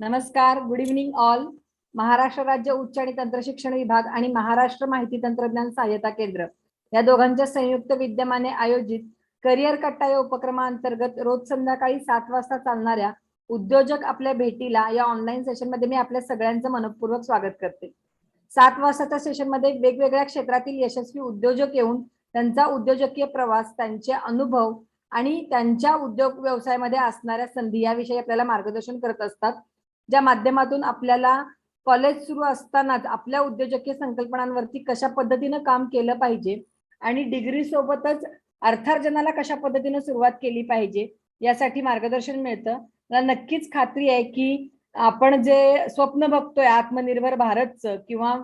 नमस्कार, good evening all. Maharashtra राज्य उच्च आणि तंत्रशिक्षण विभाग आणि महाराष्ट्र माहिती तंत्रज्ञान सहाय्यता केंद्र या दोघांच्या संयुक्त विद्यमाने आयोजित करिअर कट्टा या उपक्रमाअंतर्गत रोज संध्याकाळी 7 वाजता चालणाऱ्या उद्योजक आपल्या भेटीला या ऑनलाईन सेशन मध्ये मी आपल्या सगळ्यांचं मनपूर्वक स्वागत करते. 7 वाजताच्या सेशन मध्ये वेगवेगळ्या क्षेत्रातील यशस्वी उद्योजक येऊन त्यांचा उद्योजकीय प्रवास, त्यांचे अनुभव आणि त्यांच्या उद्योग व्यवसायामध्ये असणाऱ्या संधी याविषयी आपल्याला मार्गदर्शन करत असतात, ज्या माध्यमातून आपल्याला कॉलेज सुरू असतानाच आपल्या उद्योजकीय संकल्पनांवरती कशा पद्धतीने काम केलं पाहिजे आणि डिग्री सोबतच अर्थार्जनाला कशा पद्धतीने सुरुवात केली पाहिजे यासाठी मार्गदर्शन मिळतं. मला नक्कीच खात्री आहे की आपण जे स्वप्न बघतोय आत्मनिर्भर भारतचं किंवा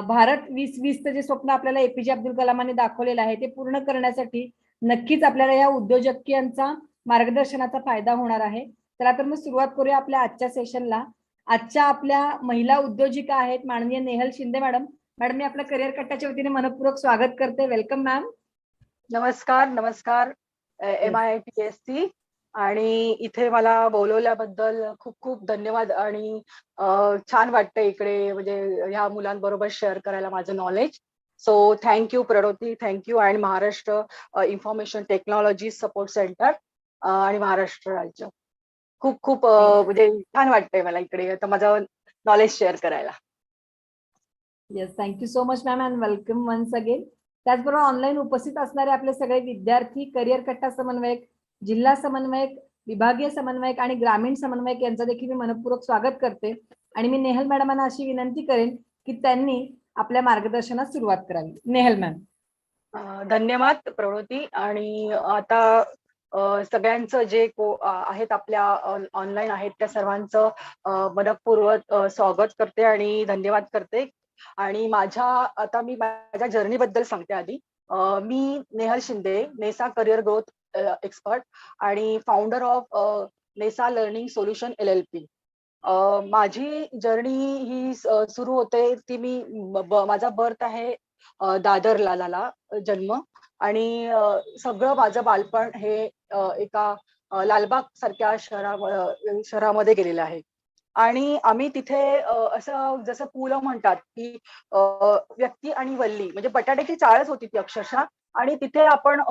भारत 2020चं जे स्वप्न आपल्याला एपीजे अब्दुल कलामांनी दाखवलेलं आहे ते पूर्ण करण्यासाठी नक्कीच आपल्याला या उद्योजकांचा मार्गदर्शनाचा फायदा होणार आहे. चला तर मग सुरुवात करूया आपल्या आजच्या सेशनला. आजच्या आपल्या महिला उद्योजिका आहेत माननीय नेहल शिंदे मॅडम. मॅडम, मी आपल्या करिअर कट्टाच्या वतीने मनपूर्वक स्वागत करते. Welcome ma'am. नमस्कार. नमस्कार MITSC आणि इथे मला बोलवल्याबद्दल खूप खूप धन्यवाद आणि छान वाटतं इकडे म्हणजे ह्या मुलांबरोबर शेअर करायला माझं knowledge. So thank you Pranoti, thank you. आणि Maharashtra information technology support centre आणि महाराष्ट्र राज्य खूप खूप म्हणजे छान वाटतंय मला इकडे आता माझं नॉलेज शेअर करायला. Yes, thank you so much ma'am and welcome once again. त्याचबरोबर ऑनलाईन उपस्थित असणारे आपले सगळे विद्यार्थी, करिअर कट्टा समन्वयक, जिल्हा समन्वयक, विभागीय समन्वयक आणि ग्रामीण समन्वयक यांचं देखील मी मनपूर्वक स्वागत करते. आणि मी नेहल मॅडमांना अशी विनंती करेन की त्यांनी आपल्या मार्गदर्शनास सुरुवात करावी. नेहल मॅम. धन्यवाद प्रणोती. आणि आता सगळ्यांचं जे आहेत आपल्या ऑनलाईन आहेत त्या सर्वांचं मनपूर्वक स्वागत करते आणि धन्यवाद करते. आणि आता मी माझ्या जर्नी बद्दल सांगते आधी. मी Nehal Shinde, Nesa career growth expert आणि founder of Nesa learning solution LLP. माझी जर्नी ही सुरू होते ती माझा बर्थ आहे दादरला झाला जन्म. आणि सगळं माझं बालपण हे एका लालबाग सारख्या शहरामध्ये गेलेलं आहे. आणि आम्ही तिथे असं जसं पुलं म्हणतात की व्यक्ती आणि वल्ली म्हणजे बटाट्याची चाळच होती ती अक्षरशः. आणि तिथे आपण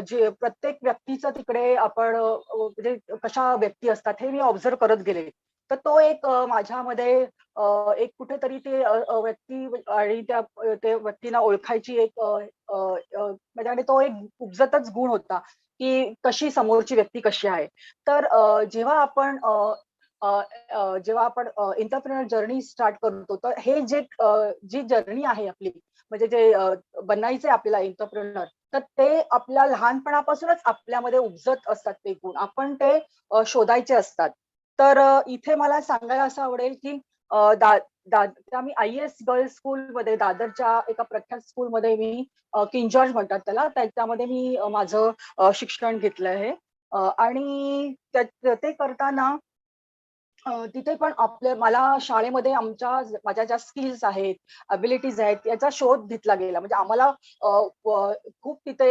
जे प्रत्येक व्यक्तीचं तिकडे आपण म्हणजे कशा व्यक्ती असतात हे मी ऑब्झर्व करत गेले. तर तो एक माझ्यामध्ये एक कुठेतरी ते व्यक्ती आणि त्या व्यक्तीला ओळखायची एक माझ्याकडे तो एक उपजतच गुण होता की कशी समोरची व्यक्ती कशी आहे. तर जेव्हा आपण एंटरप्रेन्योर जर्नी स्टार्ट करतो तर हे जी जर्नी आहे आपली म्हणजे जे बनायचे आपल्याला एंटरप्रेन्योर, तर ते आपल्या लहानपणापासूनच आपल्यामध्ये उपजत असतात ते गुण. आपण ते शोधायचे असतात. तर इथे मला सांगायला असं आवडेल की मी IAS गर्ल्स स्कूलमध्ये दादरच्या एका प्रख्यात स्कूलमध्ये मी किंग जॉर्ज म्हणतात त्याला, त्याच्यामध्ये मी माझं शिक्षण घेतलं आहे. आणि ते करताना तिथे पण मला शाळेमध्ये माझ्या ज्या स्किल्स आहेत, अबिलिटीज आहेत याचा शोध घेतला गेला. म्हणजे आम्हाला खूप तिथे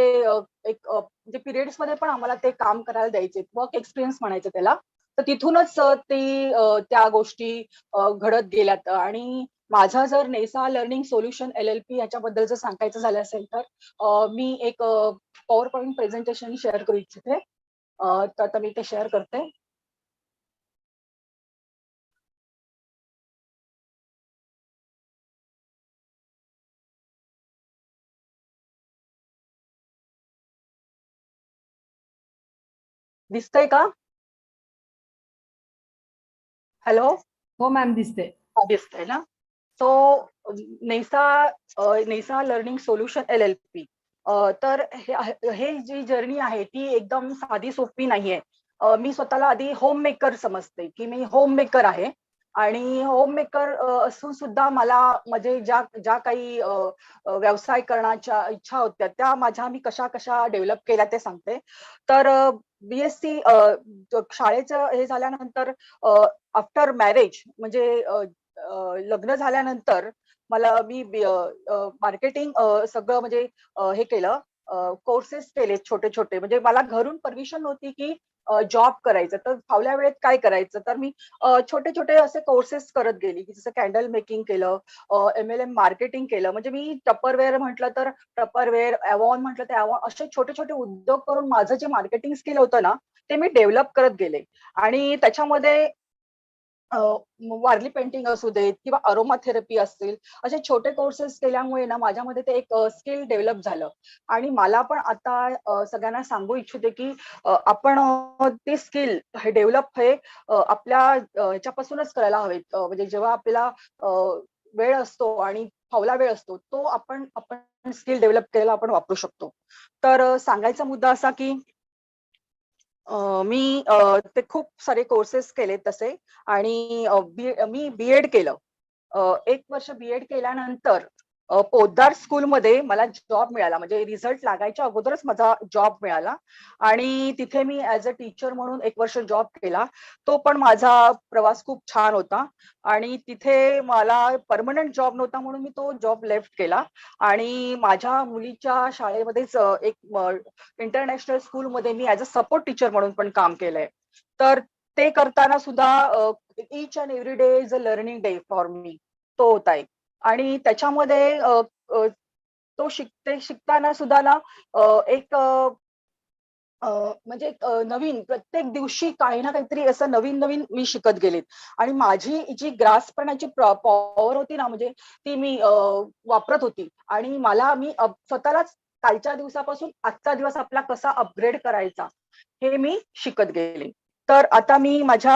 एक म्हणजे पिरियड्स मध्ये पण आम्हाला ते काम करायला द्यायचे, वर्क एक्सपिरियन्स म्हणायचं त्याला. तर तिथूनच त्या गोष्टी घडत गेल्यात. आणि माझा जर नेसा लर्निंग सोल्युशन LLP याच्याबद्दल जर सांगायचं झालं असेल तर मी एक पॉवर पॉइंट प्रेझेंटेशन शेअर करू इच्छिते. तर मी ते शेअर करते. दिसतंय का? हॅलो. हो मॅम, दिसते. दिसतंय ना. So NASA learning solution LLP. तर हे जी जर्नी आहे ती एकदम साधी सोपी नाहीये. मी स्वतःला आधी होम मेकर समजते की मी होम मेकर आहे. आणि होम मेकर असून सुद्धा मला म्हणजे ज्या काही व्यवसाय करण्याच्या इच्छा होत्या त्या मी कशा डेव्हलप केल्या ते सांगते. तर BSc शाळेचं हे झाल्यानंतर आफ्टर मॅरेज म्हणजे लग्न झाल्यानंतर मी मार्केटिंग सगळं म्हणजे हे केलं, कोर्सेस केले छोटे छोटे. म्हणजे मला घरून परमिशन नव्हती की जॉब करायचं, तर फावल्या वेळेत काय करायचं, तर मी छोटे छोटे असे कोर्सेस करत गेली, की जसं कॅन्डल मेकिंग केलं, MLM मार्केटिंग केलं. म्हणजे मी टपरवेअर म्हटलं तर टपरवेअर, अवॉन म्हटलं तर अवॉन, असे छोटे छोटे उद्योग करून माझं जे मार्केटिंग स्किल होतं ना, ते मी डेव्हलप करत गेले. आणि त्याच्यामध्ये अ, वारली पेंटिंग असू देत किंवा अरोमा थेरपी असतील, असे छोटे कोर्सेस केल्यामुळे ना माझ्यामध्ये ते एक स्किल डेव्हलप झालं. आणि मला पण आता सगळ्यांना सांगू इच्छिते की आपण ते स्किल हे डेव्हलप हे आपल्या ह्याच्यापासूनच करायला हवेत. म्हणजे जेव्हा आपल्याला वेळ असतो आणि फावला वेळ असतो, तो आपण आपण स्किल डेव्हलप करायला आपण वापरू शकतो. तर सांगायचा मुद्दा असा की मी ते खूप सारे कोर्सेस केले तसे. आणि मी बीएड केलं. 1 वर्ष बीएड केल्यानंतर पोद्दार स्कूलमध्ये मला जॉब मिळाला. म्हणजे रिझल्ट लागायच्या अगोदरच माझा जॉब मिळाला. आणि तिथे मी ऍज अ टीचर म्हणून 1 वर्ष जॉब केला. तो पण माझा प्रवास खूप छान होता. आणि तिथे मला परमनंट जॉब नव्हता म्हणून मी तो जॉब लेफ्ट केला. आणि माझ्या मुलीच्या शाळेमध्येच एक इंटरनॅशनल स्कूलमध्ये मी ऍज अ सपोर्ट टीचर म्हणून पण काम केलंय. तर ते करताना सुद्धा each and every day is a learning day for me. तो होता एक. आणि त्याच्यामध्ये तो शिकताना सुद्धा ना एक म्हणजे नवीन प्रत्येक दिवशी काही ना काहीतरी असं नवीन नवीन मी शिकत गेले. आणि माझी जी ग्रास्प करण्याची पॉवर होती ना, म्हणजे ती मी वापरत होती. आणि मी स्वतःलाच कालच्या दिवसापासून आजचा दिवस आपला कसा अपग्रेड करायचा हे मी शिकत गेले. तर आता मी माझ्या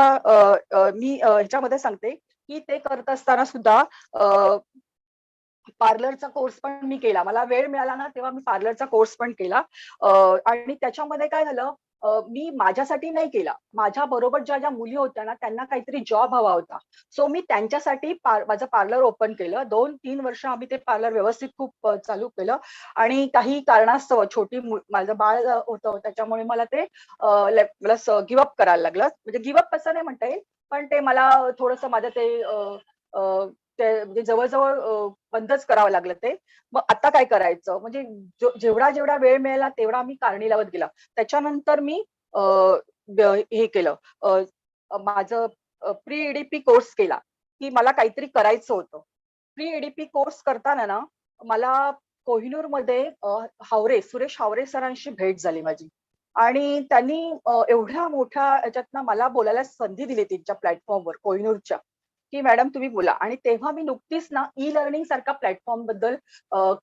ह्याच्यामध्ये सांगते की ते करत असताना सुद्धा पार्लरचा कोर्स पण मी केला. मला वेळ मिळाला ना, तेव्हा मी पार्लरचा कोर्स पण केला. अ, आणि त्याच्यामध्ये काय झालं, मी माझ्यासाठी नाही केला. माझ्या बरोबर ज्या मुली होत्या ना, त्यांना काहीतरी जॉब हवा होता. सो मी त्यांच्यासाठी माझं पार्लर ओपन केलं. 2-3 वर्ष आम्ही ते पार्लर व्यवस्थित खूप चालू केलं. आणि काही कारणास्तव माझं बाळ होतं, त्याच्यामुळे मला ते मला गिव्ह करायला लागलं. म्हणजे गिव्ह असं नाही म्हणता येईल, पण ते मला थोडंसं माझं ते ते म्हणजे जवळ-जवळ बंदच करावं लागलं ते. मग आता काय करायचं? म्हणजे जेवढा वेळ मिळाला तेवढा मी कारणी लावत गेला. त्याच्यानंतर मी अ, हे केलं, माझं प्री-ईडीपी कोर्स केला, की मला काहीतरी करायचं होतं. प्री-ईडीपी कोर्स करताना ना, मला कोहिनूरमध्ये सुरेश हावरे सरांशी भेट झाली माझी. आणि त्यांनी एवढ्या मोठ्या ह्याच्यातनं मला बोलायला संधी दिली त्यांच्या प्लॅटफॉर्मवर कोहिनूरच्या. की मॅडम तुम्ही बोला. आणि तेव्हा मी नुकतीच ना ई-लर्निंग सारख्या प्लॅटफॉर्म बद्दल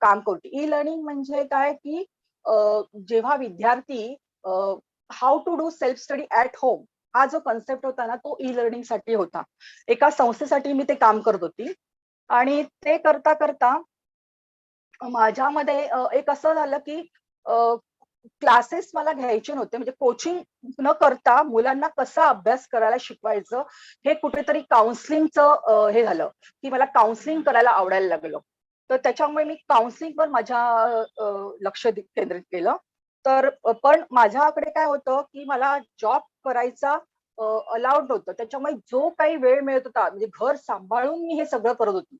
काम करते. ई-लर्निंग म्हणजे काय, की अ, जेव्हा विद्यार्थी how to do self study at home हा जो कन्सेप्ट होता ना, तो ई-लर्निंग साठी होता. एका संस्थेसाठी मी ते काम करत होती. आणि ते करता करता माझ्यामध्ये एक असं झालं, की क्लासेस मला घ्यायचे नव्हते. म्हणजे कोचिंग न करता मुलांना कसा अभ्यास करायला शिकवायचं, हे कुठेतरी काउन्सिलिंगचं हे झालं, की मला काउन्सिलिंग करायला आवडायला लागलं. तर त्याच्यामुळे मी काउन्सिलिंगवर लक्ष केंद्रित केलं. तर पण माझ्याकडे काय होतं, की मला जॉब करायचा अलाउड नव्हतं. त्याच्यामुळे जो काही वेळ मिळत होता, म्हणजे घर सांभाळून मी हे सगळं करत होती.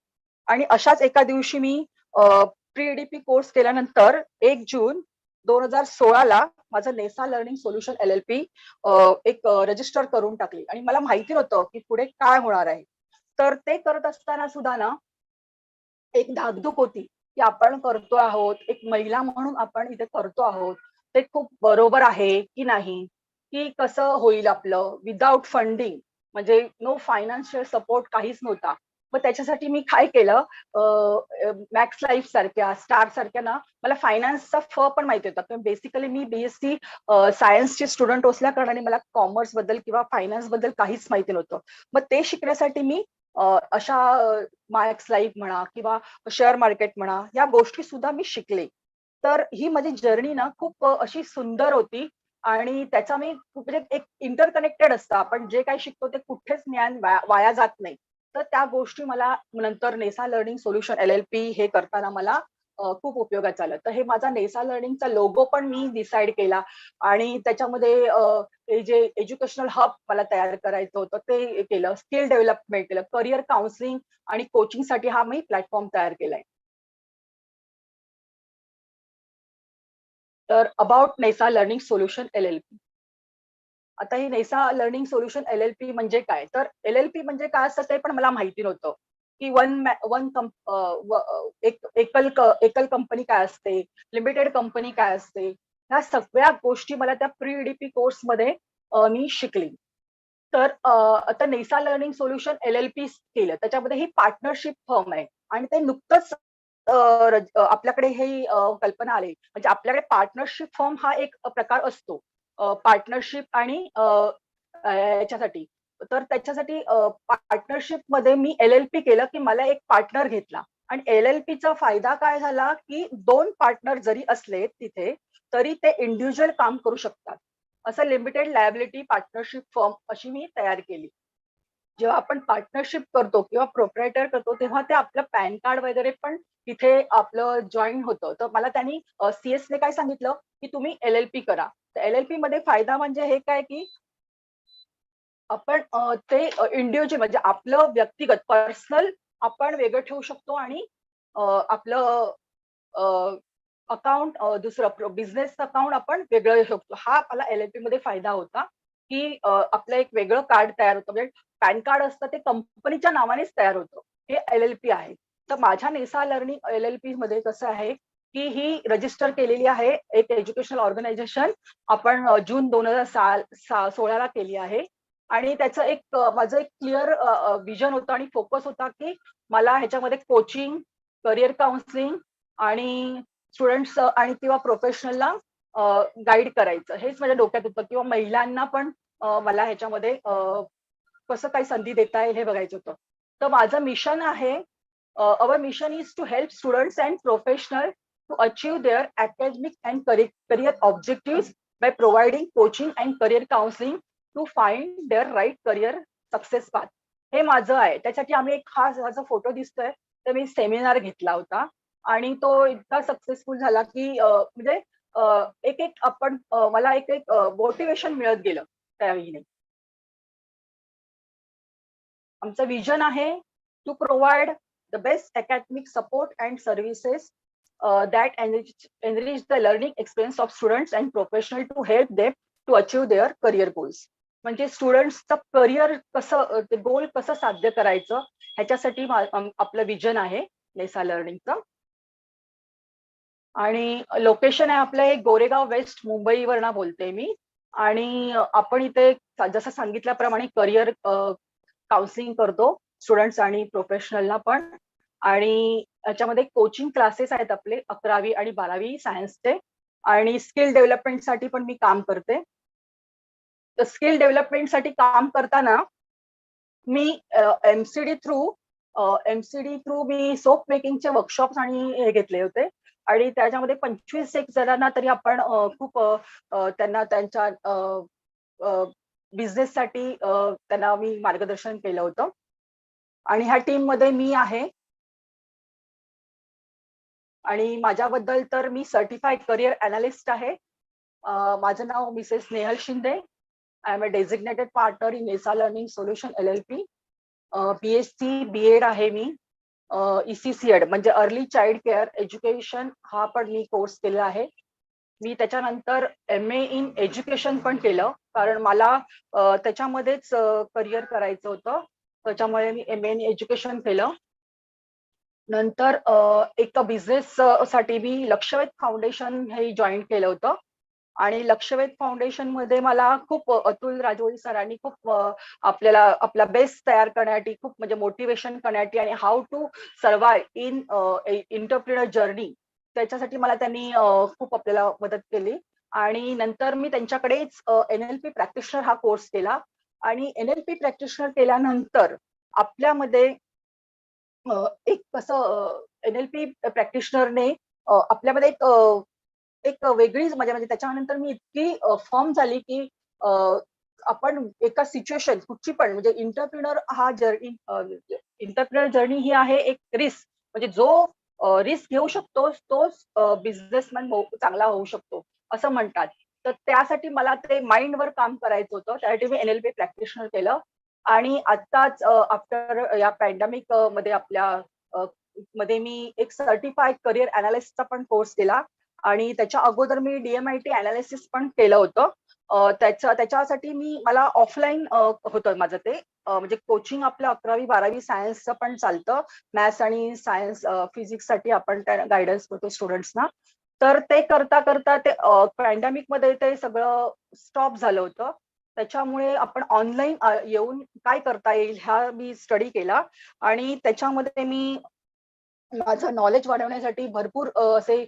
आणि अशाच एका दिवशी मी प्री-ईडीपी कोर्स केल्यानंतर 1 जून 2016ला माझं नेसा लर्निंग सोल्युशन LLP एक रजिस्टर करून टाकली. आणि मला माहिती नव्हतं, की पुढे काय होणार आहे. तर ते करत असताना सुद्धा ना, एक धाकधूक होती, की आपण करतो आहोत, एक महिला म्हणून आपण इथे करतो आहोत. ते खूप बरोबर आहे की नाही? की कसं होईल आपलं विदाऊट फंडिंग, म्हणजे नो फायनान्शियल सपोर्ट काहीच नव्हता. मग त्याच्यासाठी मी काय केलं, मॅक्स लाईफ सारख्या, स्टार सारख्या ना, मला फायनान्सचा पण माहिती होता. बेसिकली मी BSc सायन्सची स्टुडंट असल्या कारणाने मला कॉमर्स बद्दल किंवा फायनान्स बद्दल काहीच माहिती नव्हतं. मग ते शिकण्यासाठी मी अशा मॅक्स लाईफ म्हणा किंवा शेअर मार्केट म्हणा, या गोष्टी सुद्धा मी शिकले. तर ही माझी जर्नी ना खूप अशी सुंदर होती. आणि त्याचा मी खूप म्हणजे एक इंटरकनेक्टेड असतं. आपण जे काही शिकतो ते कुठेच ज्ञान वाया जात नाही. तर त्या गोष्टी मला नंतर नेसा लर्निंग सोल्युशन LLP हे करताना मला खूप उपयोगात आलं. तर हे माझा नेसा लर्निंगचा लोगो पण मी डिसाईड केला. आणि त्याच्यामध्ये हे जे एज्युकेशनल हब मला तयार करायचं होतं ते केलं. स्किल डेव्हलपमेंट केलं. करियर काउन्सिलिंग आणि कोचिंगसाठी हा मी प्लॅटफॉर्म तयार केलाय. तर about NASA learning solution LLP. आता ही नेसा लर्निंग सोल्युशन LLP म्हणजे काय? तर LLP म्हणजे काय असतं ते पण मला माहिती नव्हतं. की एकल कंपनी काय असते, लिमिटेड कंपनी काय असते, ह्या सगळ्या गोष्टी मला त्या प्री-EDP कोर्समध्ये मी शिकली. तर आता नेसा लर्निंग सोल्युशन LLP केलं. त्याच्यामध्ये ही पार्टनरशिप फर्म आहे आणि ते नुकतंच आपल्याकडे ही कल्पना आली. म्हणजे आपल्याकडे पार्टनरशिप फर्म हा एक प्रकार असतो. पार्टनरशिप आणि याच्यासाठी. तर त्याच्यासाठी पार्टनरशिपमध्ये मी LLP केलं, की मला एक पार्टनर घेतला आणि LLPचा फायदा काय झाला, की 2 पार्टनर जरी असले तिथे, तरी ते इंडिव्हिज्युअल काम करू शकतात. असं लिमिटेड लायबिलिटी पार्टनरशिप फर्म अशी मी तयार केली. जेव्हा आपण पार्टनरशिप करतो किंवा प्रोप्रायटर करतो, तेव्हा ते आपलं पॅन कार्ड वगैरे पण तिथे आपलं जॉइन होतं. तर मला त्यांनी CS ने काय सांगितलं, की तुम्ही LLP करा. तर LLP मध्ये फायदा म्हणजे हे काय, की आपण ते इंडिव्हिज्युअल म्हणजे आपलं व्यक्तिगत पर्सनल आपण वेगळं ठेवू शकतो आणि आपलं अकाउंट दुसरं बिझनेस अकाउंट आपण वेगळं घेऊ शकतो. हा मला LLP मध्ये फायदा होता, की आपलं एक वेगळं कार्ड तयार होतं. म्हणजे पॅन कार्ड असतं ते कंपनीच्या नावानेच तयार होतं. हे LLP आहे. तर माझ्या नेसा लर्निंग LLP मध्ये कसं आहे, की ही रजिस्टर केलेली आहे एक एज्युकेशनल ऑर्गनायझेशन. आपण जून 2016 ला केली आहे. आणि त्याचं एक माझं एक क्लिअर व्हिजन होतं आणि फोकस होता, की मला ह्याच्यामध्ये कोचिंग, करियर काउन्सिलिंग आणि स्टुडंट्स आणि किंवा प्रोफेशनलला गाईड करायचं. हेच माझ्या डोक्यात होतं किंवा महिलांना पण मला ह्याच्यामध्ये कसं काही संधी देता येईल हे बघायचं होतं. तर माझं मिशन आहे, our mission is to help students and professional to achieve their academic and career objective by providing coaching and career counselling to find their right career success path. हे माझं आहे. त्यासाठी आम्ही एक हा माझा फोटो दिसतोय, तर मी सेमिनार घेतला होता आणि तो इतका सक्सेसफुल झाला, की म्हणजे एक आपण मला एक मोटिव्हेशन मिळत गेलं त्यावेळी. आमचं विजन आहे to provide the best academic support and services that enrich the learning experience of students and professional to help them to achieve their career goals. म्हणजे स्टुडंट्सचं करियर कसं ते गोल कसं साध्य करायचं ह्याच्यासाठी आपलं विजन आहे नेसा लर्निंगचं. आणि लोकेशन आहे आपलं एक गोरेगाव वेस्ट, मुंबईवरनं बोलते मी. आणि आपण इथे जसं सांगितल्याप्रमाणे करिअर काउन्सिलिंग करतो स्टुडंट्स आणि प्रोफेशनलला पण. आणि याच्यामध्ये कोचिंग क्लासेस आहेत आपले 11वी आणि 12वी सायन्सचे. आणि स्किल डेव्हलपमेंटसाठी पण मी काम करते. तर स्किल डेव्हलपमेंटसाठी काम करताना मी एमसीडी थ्रू मी सोप मेकिंगचे वर्कशॉप्स आणि हे घेतले होते. आणि त्याच्यामध्ये 25 एक जणांना तरी आपण खूप त्यांना त्यांच्या बिझनेससाठी त्यांना मी मार्गदर्शन केलं होतं. आणि ह्या टीम मध्ये मी आहे. आणि माझ्याबद्दल तर मी सर्टिफाईड करिअर अनालिस्ट आहे. माझं नाव Mrs Snehal Shinde. I am a designated partner in Nesa learning solution LLP. PhD BEd आहे मी. ECCED म्हणजे अर्ली चाइल्ड केअर एज्युकेशन हा पण मी कोर्स केला आहे. मी त्याच्यानंतर MA इन एज्युकेशन पण केलं, कारण मला त्याच्यामध्येच करिअर करायचं होतं. त्याच्यामुळे मी MA इन एज्युकेशन केलं. नंतर एक बिझनेस साठी मी लक्षवेध फाउंडेशन हे जॉईन केलं होतं. आणि लक्षवेध फाउंडेशन मध्ये मला खूप अतुल राजोळी सरांनी खूप आपल्याला आपला बेस्ट तयार करण्यासाठी खूप म्हणजे मोटिवेशन करण्यासाठी आणि how to survive in entrepreneur journey त्याच्यासाठी मला त्यांनी खूप आपल्याला मदत केली. आणि नंतर मी त्यांच्याकडेच NLP प्रॅक्टिशनर हा कोर्स केला. आणि NLP प्रॅक्टिशनर केल्यानंतर आपल्यामध्ये एक कसं NLP प्रॅक्टिशनरने आपल्यामध्ये एक वेगळीच मजा. म्हणजे त्याच्यानंतर मी इतकी फर्म झाली, की आपण एका सिच्युएशन कुठची पण म्हणजे इंटरप्रिनर जर्नी ही आहे एक रिस्क. म्हणजे जो रिस्क घेऊ शकतो तोच बिझनेसमॅन चांगला होऊ शकतो असं म्हणतात. तर त्यासाठी मला ते माइंडवर काम करायचं होतं. त्यासाठी मी NLP प्रॅक्टिशनर केलं. आणि आत्ताच आफ्टर या पॅन्डेमिक मध्ये आपल्या मध्ये मी एक सर्टिफाईड करिअर अनालिस्टचा पण कोर्स केला. आणि त्याच्या अगोदर मी DMIT अनालिसिस पण केलं होतं. त्याच्यासाठी मला ऑफलाईन होतं माझं ते म्हणजे कोचिंग आपलं 11वी-12वी सायन्सचं पण चालतं. मॅथ्स आणि सायन्स फिजिक्स साठी आपण त्या गायडन्स करतो स्टुडंट्सना. तर ते करता करता ते पॅन्डेमिक मध्ये ते सगळं स्टॉप झालं होतं. त्याच्यामुळे आपण ऑनलाईन येऊन काय करता येईल हा मी स्टडी केला आणि त्याच्यामध्ये मी माझं नॉलेज वाढवण्यासाठी भरपूर असे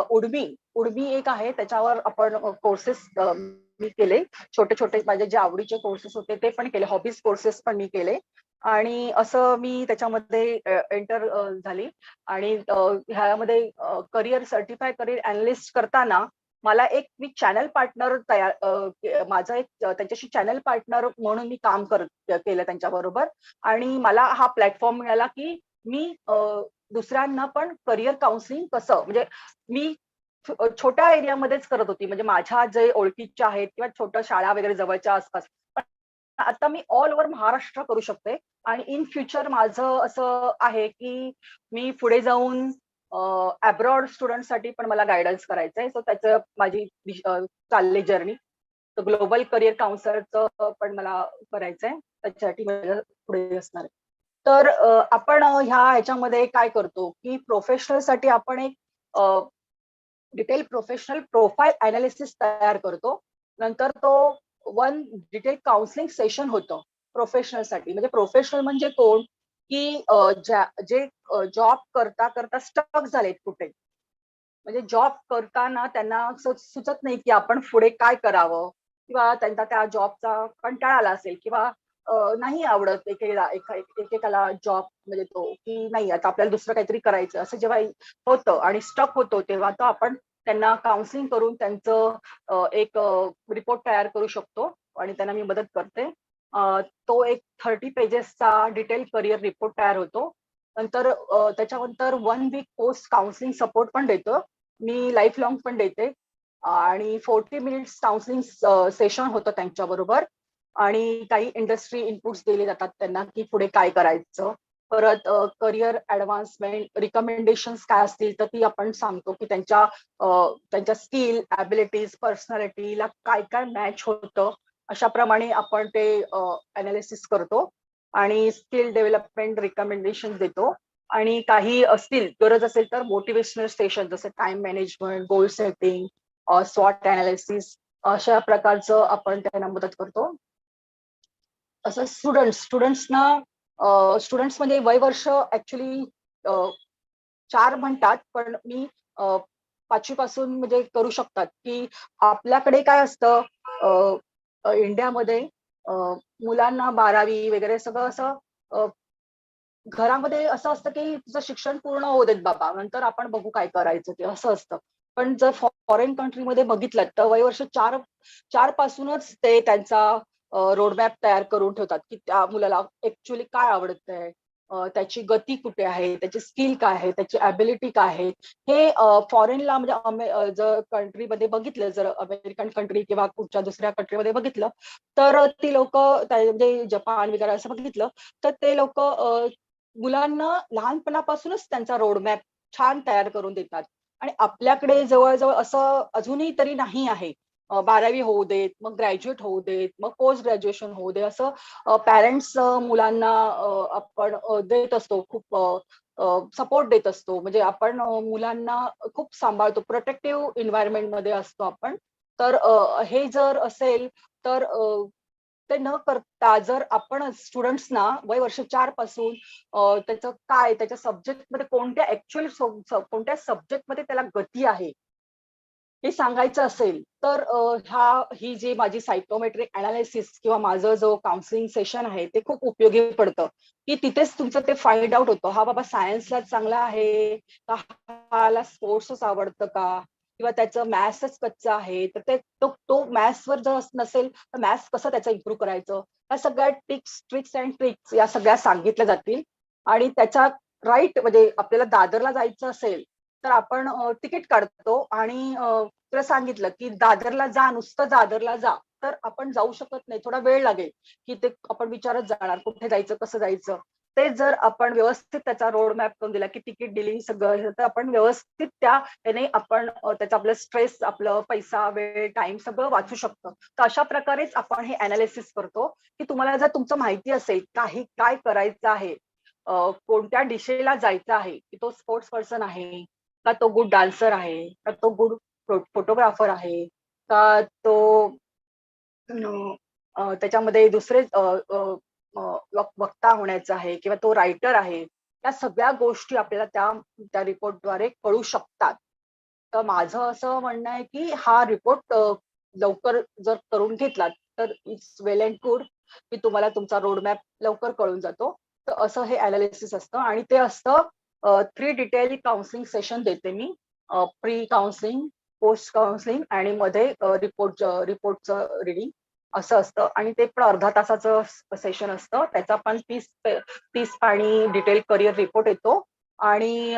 उडमी एक आहे त्याच्यावर आपण कोर्सेस मी केले. छोटे छोटे माझे जे आवडीचे कोर्सेस होते ते पण केले. हॉबीज कोर्सेस पण मी केले आणि असं मी त्याच्यामध्ये एंटर झाली आणि ह्यामध्ये करिअर सर्टिफाय करिअर अनालिस्ट करताना मला मी चॅनल पार्टनर माझा एक त्यांच्याशी चॅनल पार्टनर म्हणून मी काम केलं त्यांच्याबरोबर आणि मला हा प्लॅटफॉर्म मिळाला की मी दुसऱ्यांना पण करिअर काउन्सिलिंग कसं म्हणजे मी छोट्या एरियामध्येच करत होती म्हणजे माझ्या जे ओळखीच्या आहेत किंवा छोट्या शाळा वगैरे जवळच्या आसपास. पण आता मी ऑल ओव्हर महाराष्ट्र करू शकते आणि इन फ्युचर माझं असं आहे की मी पुढे जाऊन अब्रॉड स्टुडंटसाठी पण मला गायडन्स करायचंय. सो त्याचं माझी चालली जर्नी. तर ग्लोबल करिअर काउन्सिलरचं पण मला करायचंय. त्याच्यासाठी माझं पुढे असणार आहे. तर आपण ह्याच्यामध्ये काय करतो की प्रोफेशनल साठी आपण एक डिटेल प्रोफेशनल प्रोफाईल अनालिसिस तयार करतो. नंतर तो वन डिटेल काउन्सिलिंग सेशन होतं प्रोफेशनलसाठी. म्हणजे प्रोफेशनल म्हणजे कोण की जे जॉब करता करता स्टक झालेत कुठे. म्हणजे जॉब करताना त्यांना सुचत नाही की आपण पुढे काय करावं किंवा त्यांचा त्या जॉबचा कंटाळा आला असेल किंवा नाही आवडत एकेकाला जॉब म्हणजे तो की नाही आता आपल्याला दुसरं काहीतरी करायचं असं जेव्हा होतं आणि स्टक होतो तेव्हा तो आपण त्यांना काउन्सिलिंग करून त्यांचं एक रिपोर्ट तयार करू शकतो आणि त्यांना मी मदत करते. तो एक 30 पेजेसचा डिटेल करिअर रिपोर्ट तयार होतो. नंतर त्याच्यानंतर 1 वीक पोस्ट काउन्सिलिंग सपोर्ट पण देतो. मी लाईफ लॉंग पण देते आणि 40 मिनिट्स काउन्सिलिंग सेशन होतं त्यांच्याबरोबर आणि काही इंडस्ट्री इनपुट्स दिले जातात त्यांना की पुढे काय करायचं. परत करिअर ऍडव्हान्समेंट रिकमेंडेशन्स काय असतील तर ती आपण सांगतो की त्यांच्या स्किल ॲबिलिटीज पर्सनॅलिटीला काय काय मॅच होतं अशा प्रमाणे आपण ते अनालिसिस करतो आणि स्किल डेव्हलपमेंट रिकमेंडेशन देतो. आणि काही असतील गरज असेल तर मोटिवेशनल स्टेशन जसं टाइम मॅनेजमेंट गोल सेटिंग स्वॉट अनालिसिस अशा प्रकारचं आपण त्यांना मदत करतो. असं स्टुडंट्स म्हणजे वय वर्ष ऍक्च्युली 4 म्हणतात पण मी 5वी पासून म्हणजे करू शकतात की आपल्याकडे काय असतं इंडियामध्ये मुलांना 12वी वगैरे सगळं असं घरामध्ये असं असतं की तुझं शिक्षण पूर्ण होऊ देत बाबा नंतर आपण बघू काय करायचं ते असं असतं. पण जर फॉरेन कंट्रीमध्ये बघितलं तर वयवर्ष 4 पासूनच ते त्यांचा रोडमॅप तयार करून ठेवतात की त्या मुलाला ऍक्च्युली काय आवडतंय त्याची गती कुठे आहे त्याची स्किल काय आहे त्याची ॲबिलिटी काय आहे. हे फॉरेनला म्हणजे जर कंट्रीमध्ये बघितलं जर अमेरिकन कंट्री किंवा कुठच्या दुसऱ्या कंट्रीमध्ये बघितलं तर ती लोक म्हणजे जपान वगैरे असं बघितलं तर ते लोक मुलांना लहानपणापासूनच त्यांचा रोडमॅप छान तयार करून देतात आणि आपल्याकडे जवळजवळ असं अजूनही तरी नाही आहे. 12वी होऊ देत मग ग्रॅज्युएट होऊ देत मग पोस्ट ग्रॅज्युएशन होऊ दे असं पॅरेंट्स मुलांना आपण देत असतो खूप सपोर्ट देत असतो. म्हणजे आपण मुलांना खूप सांभाळतो प्रोटेक्टिव्ह एन्व्हायरमेंट मध्ये असतो आपण. तर हे जर असेल तर ते न करता जर आपण स्टुडंट्सना वय वर्ष 4 पासून त्याचं काय त्याच्या सब्जेक्टमध्ये कोणत्या सब्जेक्टमध्ये त्याला गती आहे हे सांगायचं असेल तर ही जी माझी सायकोमेट्रिक अनालिसिस किंवा माझं जो काउन्सिलिंग सेशन आहे ते खूप उपयोगी पडतं की तिथेच तुमचं ते फाइंड आउट होतं. हा बाबा सायन्सला चांगला आहे का हाला स्पोर्ट्सच आवडतं का किंवा त्याचं मॅथ्सच कच्चं आहे तर तो मॅथ्सवर जर नसेल तर मॅथ्स कसं त्याचं इम्प्रूव्ह करायचं या सगळ्या ट्रिक्स अँड ट्रिक्स या सगळ्या सांगितल्या जातील. आणि त्याचा राईट म्हणजे आपल्याला दादरला जायचं असेल तर आपण तिकीट काढतो आणि तुला सांगितलं की दादरला जा नुसतं दादरला जा तर आपण जाऊ शकत नाही थोडा वेळ लागेल की ते आपण विचारत जाणार कुठे जायचं कसं जायचं. ते जर आपण व्यवस्थित त्याचा रोड मॅप करून दिला की तिकीट डिलिंग सगळं, तर आपण व्यवस्थित त्याने आपण त्याचं आपलं स्ट्रेस, आपलं पैसा, वेळ, टाइम सगळं वाचू शकतो. तर अशा प्रकारेच आपण हे अनालिसिस करतो की तुम्हाला जर तुमचं माहिती असेल काही काय करायचं आहे, कोणत्या दिशेला जायचं आहे, की तो स्पोर्ट्स पर्सन आहे का, तो गुड डान्सर आहे का, तो गुड फोटोग्राफर आहे का, तो त्याच्यामध्ये दुसरे वक्ता होण्याचं आहे किंवा तो रायटर आहे, या सगळ्या गोष्टी आपल्याला त्या रिपोर्टद्वारे कळू शकतात. तर माझं असं म्हणणं आहे की हा रिपोर्ट लवकर जर करून घेतलात तर इट्स वेल अँड गुड, की तुम्हाला तुमचा रोड मॅप लवकर कळून जातो. तर असं हे अनालिसिस असतं आणि ते असतं 3 डिटेल काउन्सिलिंग सेशन देते मी. प्री काउन्सिलिंग, पोस्ट काउन्सिलिंग आणि मध्ये रिपोर्टचं रिडिंग असं असतं. आणि ते पण अर्धा तासाचं सेशन असतं. त्याचा पण 30 पानी डिटेल करिअर रिपोर्ट येतो. आणि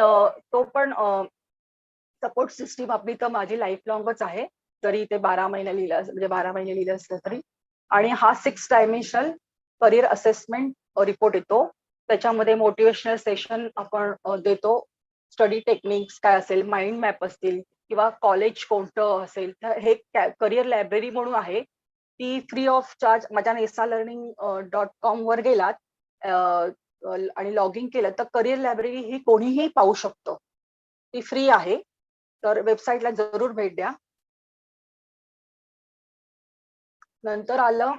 तो पण सपोर्ट सिस्टीम आपली तर माझी लाईफ लॉंगच आहे, जरी ते 12 महिने लिहिलं म्हणजे 12 महिने लिहिलं असलं तरी. आणि हा 6 डायमेन्शनल करिअर असेसमेंट रिपोर्ट येतो. त्याच्यामध्ये मोटिवेशनल सेशन आपण देतो. स्टडी टेक्निक्स काय असेल, माइंड मॅप असतील किंवा कॉलेज कोणतं असेल, तर हे करिअर लायब्ररी म्हणून आहे. ती फ्री ऑफ चार्ज माझ्या nesalearning.com वर गेलात आणि लॉग इन केलं तर करिअर लायब्ररी ही कोणीही पाहू शकतो. ती फ्री आहे. तर वेबसाईटला जरूर भेट द्या. नंतर आलं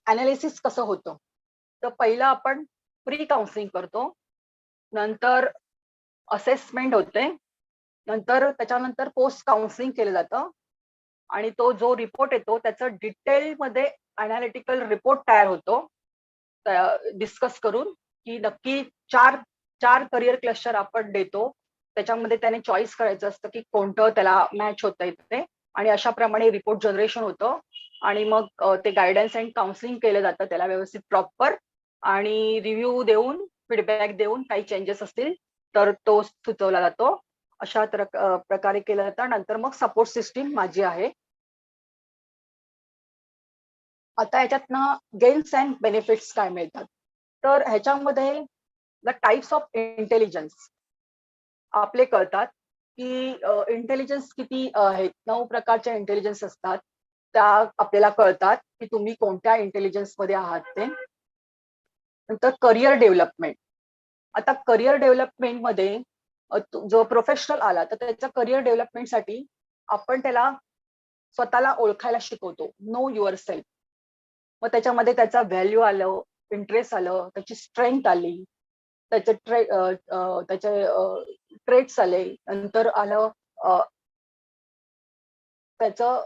अनालिसिस कसं होतं. तर पहिलं आपण प्री काउन्सिलिंग करतो, नंतर असेसमेंट होते, नंतर त्याच्यानंतर पोस्ट काउन्सिलिंग केलं जातं आणि तो जो रिपोर्ट येतो त्याचं डिटेलमध्ये अनालिटिकल रिपोर्ट तयार होतो, डिस्कस करून की नक्की चार चार करिअर क्लस्टर आपण देतो. त्याच्यामध्ये त्याने चॉईस करायचं असतं की कोणतं त्याला मॅच होतं ते, आणि अशाप्रमाणे रिपोर्ट जनरेशन होतं. आणि मग ते गायडन्स अँड काउन्सिलिंग केलं जातं त्याला व्यवस्थित प्रॉपर, आणि रिव्ह्यू देऊन, फीडबॅक देऊन काही चेंजेस असतील तर तो सुचवला जातो. अशा प्रकारे केलं जातं. नंतर मग सपोर्ट सिस्टीम माझी आहे. आता ह्याच्यातनं गेन्स अँड बेनिफिट्स काय मिळतात, तर ह्याच्यामध्ये द टाइप्स ऑफ इंटेलिजन्स आपले कळतात की इंटेलिजन्स किती आहेत. 9 प्रकारच्या इंटेलिजन्स असतात, त्या आपल्याला कळतात की तुम्ही कोणत्या इंटेलिजन्स मध्ये आहात ते. नंतर करिअर डेव्हलपमेंट. आता करिअर डेव्हलपमेंट मध्ये जो प्रोफेशनल आला तर त्याच्या करिअर डेव्हलपमेंटसाठी आपण त्याला स्वतःला ओळखायला शिकवतो. Know your self. मग त्याच्यामध्ये त्याचा व्हॅल्यू आलं, इंटरेस्ट आलं, त्याची स्ट्रेंथ आली, त्याचे ट्रेट्स आले, नंतर आलं त्याचं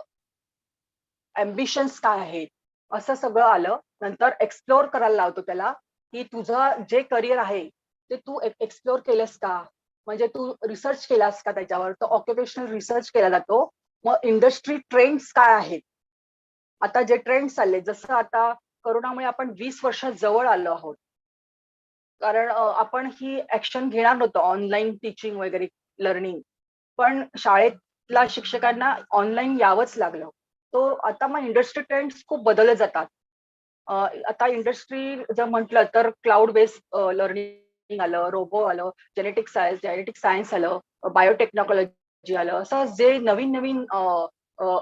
अम्बिशन्स काय आहेत, असं सगळं आलं. नंतर एक्सप्लोर करायला लावतो त्याला की तुझं जे करिअर आहे ते तू एक्सप्लोर केलंस का, म्हणजे तू रिसर्च केलास का त्याच्यावर. तर ऑक्युपेशनल रिसर्च केला जातो. मग इंडस्ट्री ट्रेंड्स काय आहेत, आता जे ट्रेंड्स चालले, जसं आता करोनामुळे आपण 20 वर्षात जवळ आलो आहोत, कारण आपण ही ऍक्शन घेणार नव्हतो ऑनलाईन टीचिंग वगैरे लर्निंग, पण शाळेतल्या शिक्षकांना ऑनलाईन यावंच लागलं. तो आता मग इंडस्ट्री ट्रेंड्स खूप बदलले जातात. आता इंडस्ट्री जर म्हटलं तर क्लाउड बेस्ड लर्निंग आलं, रोबो आलं, जेनेटिक सायन्स आलं, बायोटेक्नॉलॉजी आलं, असं जे नवीन नवीन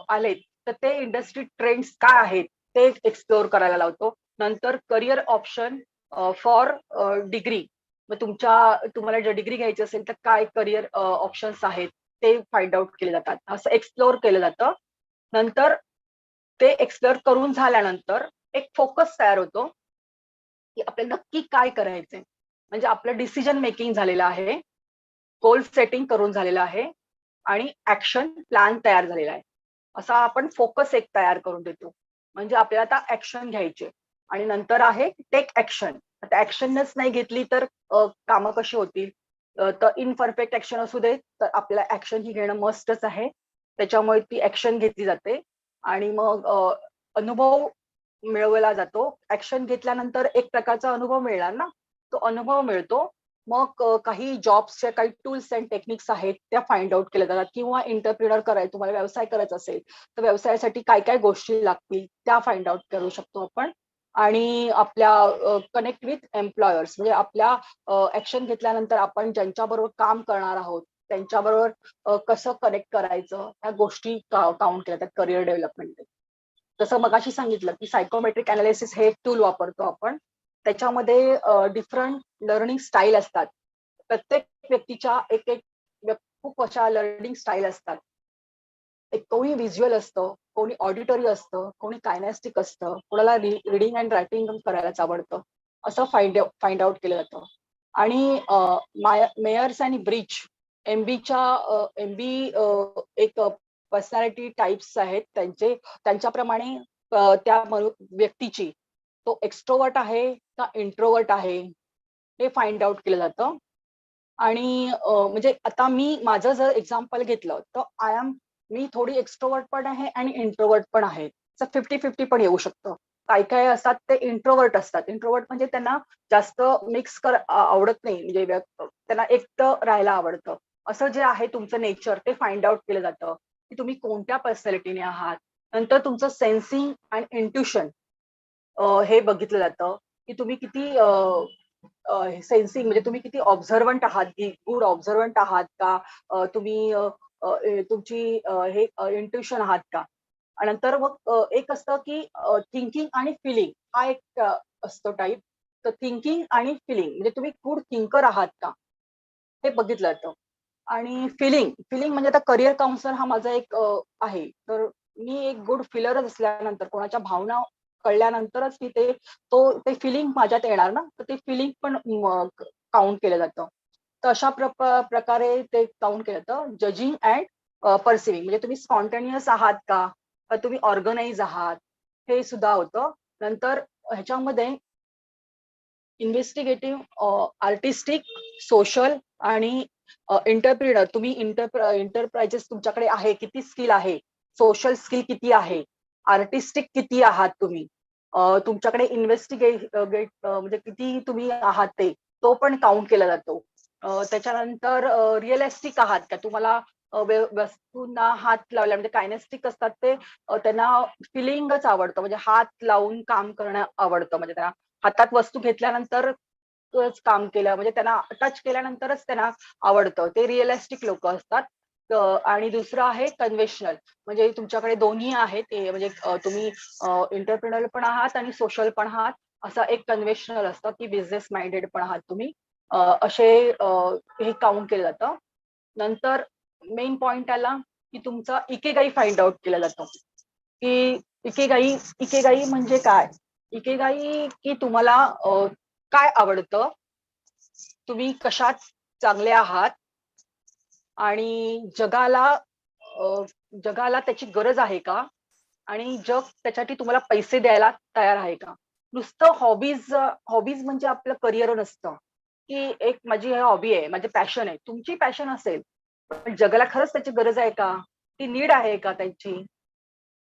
आलेत, तर ते इंडस्ट्री ट्रेंड्स काय आहेत ते एक्सप्लोर करायला लावतो. नंतर करिअर ऑप्शन फॉर डिग्री, मग तुम्हाला जर डिग्री घ्यायची असेल तर काय करिअर ऑप्शन्स आहेत ते फाइंड आउट केले जातात, असं एक्सप्लोर केलं जातं. नंतर ते एक्सप्लोर करून झाल्यानंतर एक फोकस तयार होतो की आपल्याला नक्की काय करायचंय. म्हणजे आपलं डिसिजन मेकिंग झालेलं आहे, गोल सेटिंग करून झालेलं आहे, आणि ऍक्शन प्लॅन तयार झालेला आहे. असा आपण फोकस एक तयार करून देतो. म्हणजे आपल्याला आता ऍक्शन घ्यायचे. आणि नंतर आहे टेक ऍक्शन. आता ऍक्शनच नाही घेतली तर कामं कशी होतील. तर इनपरफेक्ट ऍक्शन असू दे, तर आपल्याला ऍक्शन ही घेणं मस्टच आहे. त्याच्यामुळे ती ऍक्शन घेतली जाते. आणि मग अनुभव मिळवला जातो. ऍक्शन घेतल्यानंतर एक प्रकारचा अनुभव मिळणार ना, तो अनुभव मिळतो. मग काही जॉब्सच्या काही टूल्स अँड टेक्निक्स आहेत त्या फाइंड आउट केल्या जातात. किंवा एंटरप्रिनर करायचं, तुम्हाला व्यवसाय करायचा असेल तर व्यवसायासाठी काय काय गोष्टी लागतील त्या फाइंड आउट करू शकतो आपण. आणि आपल्या कनेक्ट विथ एम्प्लॉयर्स, म्हणजे आपल्या ऍक्शन घेतल्यानंतर आपण ज्यांच्याबरोबर काम करणार आहोत त्यांच्याबरोबर कसं कनेक्ट करायचं, ह्या गोष्टी काउंट केल्या त्यात करिअर डेव्हलपमेंट. जसं मगाशी सांगितलं की सायकोमेट्रिक अनालिसिस हे एक टूल वापरतो आपण. त्याच्यामध्ये डिफरंट लर्निंग स्टाईल असतात. प्रत्येक व्यक्तीच्या एक एक खूप अशा लर्निंग स्टाईल असतात. एक कोणी व्हिज्युअल असतं, कोणी ऑडिटरी असतं, कोणी कायनेस्टिक असतं, कोणाला रीडिंग अँड रायटिंग करायलाच आवडतं. असं फाइंड आउट केलं जातं. आणि मेयर्स आणि ब्रिज एमबी एक पर्सनॅलिटी टाइप्स आहेत त्यांच्याप्रमाणे त्या व्यक्तीची तो एक्स्ट्रोवर्ट आहे का इंट्रोवर्ट आहे हे फाइंड आउट केलं जातं. आणि म्हणजे आता मी माझं जर एक्झाम्पल घेतलं तर मी थोडी एक्स्ट्रोवर्ट पण आहे आणि इंट्रोवर्ट पण आहे. 50-50 पण येऊ शकतं. काय काय असतात ते इंट्रोवर्ट असतात. इंट्रोवर्ट म्हणजे त्यांना जास्त आवडत नाही, म्हणजे त्यांना एकटं राहायला आवडतं. असं जे आहे तुमचं नेचर ते फाइंड आउट केलं जातं की तुम्ही कोणत्या पर्सनॅलिटीने आहात. नंतर तुमचं सेन्सिंग आणि इंट्युशन हे बघितलं जातं की तुम्ही किती सेन्सिंग, म्हणजे तुम्ही किती ऑब्झर्वंट आहात, गुड ऑब्झर्वंट आहात का, तुम्ही तुमची हे इंट्युशन आहात का. आणि नंतर मग एक असतं की थिंकिंग आणि फिलिंग हा एक असतो टाईप. तर थिंकिंग आणि फिलिंग म्हणजे तुम्ही गुड थिंकर आहात का हे बघितलं जातं. आणि फिलिंग फिलिंग म्हणजे आता करिअर काउन्सिलर हा माझा एक आहे. तर मी एक गुड फिलरच असल्यानंतर कोणाच्या भावना कळल्यानंतरच मी ते फिलिंग माझ्यात येणार ना, तर ते फिलिंग पण काउंट केलं जातं. तर अशा प्रकारे ते काउंट केलं जातं. जजिंग अँड परसिव्हिंग म्हणजे तुम्ही स्पॉन्टेनियस आहात का, तुम्ही ऑर्गनाइज आहात, हे सुद्धा होतं. नंतर ह्याच्यामध्ये इन्व्हेस्टिगेटिव्ह, आर्टिस्टिक, सोशल आणि एंटरप्रिनर, तुम्ही इंटरप्राइजेस तुमच्याकडे आहे, किती स्किल आहे, सोशल स्किल किती आहे, आर्टिस्टिक किती आहात तुम्ही, तुमच्याकडे म्हणजे किती तुम्ही आहात तो पण काउंट केला जातो. त्याच्यानंतर रिअलिस्टिक आहात का, तुम्हाला वस्तूंना हात लावला, म्हणजे कायनेस्टिक असतात ते त्यांना फिलिंगच आवडतं, म्हणजे हात लावून काम करणं आवडतं, म्हणजे त्यांना हातात वस्तू घेतल्यानंतर काम केलं म्हणजे त्यांना टच केल्यानंतरच त्यांना आवडतं, ते रिअलिस्टिक लोक असतात. आणि दुसरं आहे कन्व्हेन्शनल, म्हणजे तुमच्याकडे दोन्ही आहेत, ते म्हणजे तुम्ही एंटरप्रिनर पण आहात आणि सोशल पण आहात. असं एक कन्व्हेन्शनल असतं की बिझनेस माइंडेड पण आहात तुम्ही. असे हे काउंट केलं जातं. नंतर मेन पॉइंट आला की तुमचा इकेगाई फाइंड आउट केला जातो की इकेगाई इकेगाई म्हणजे काय. इकेगाई की तुम्हाला काय आवडतं, तुम्ही कशात चांगले आहात आणि जगाला त्याची गरज आहे का, आणि जग त्याच्यासाठी तुम्हाला पैसे द्यायला तयार आहे का. नुसतं हॉबीज म्हणजे आपलं करिअर नसतं की एक माझी हॉबी आहे, माझे पॅशन आहे. तुमची पॅशन असेल पण जगाला खरंच त्याची गरज आहे का, ती नीड आहे का त्याची,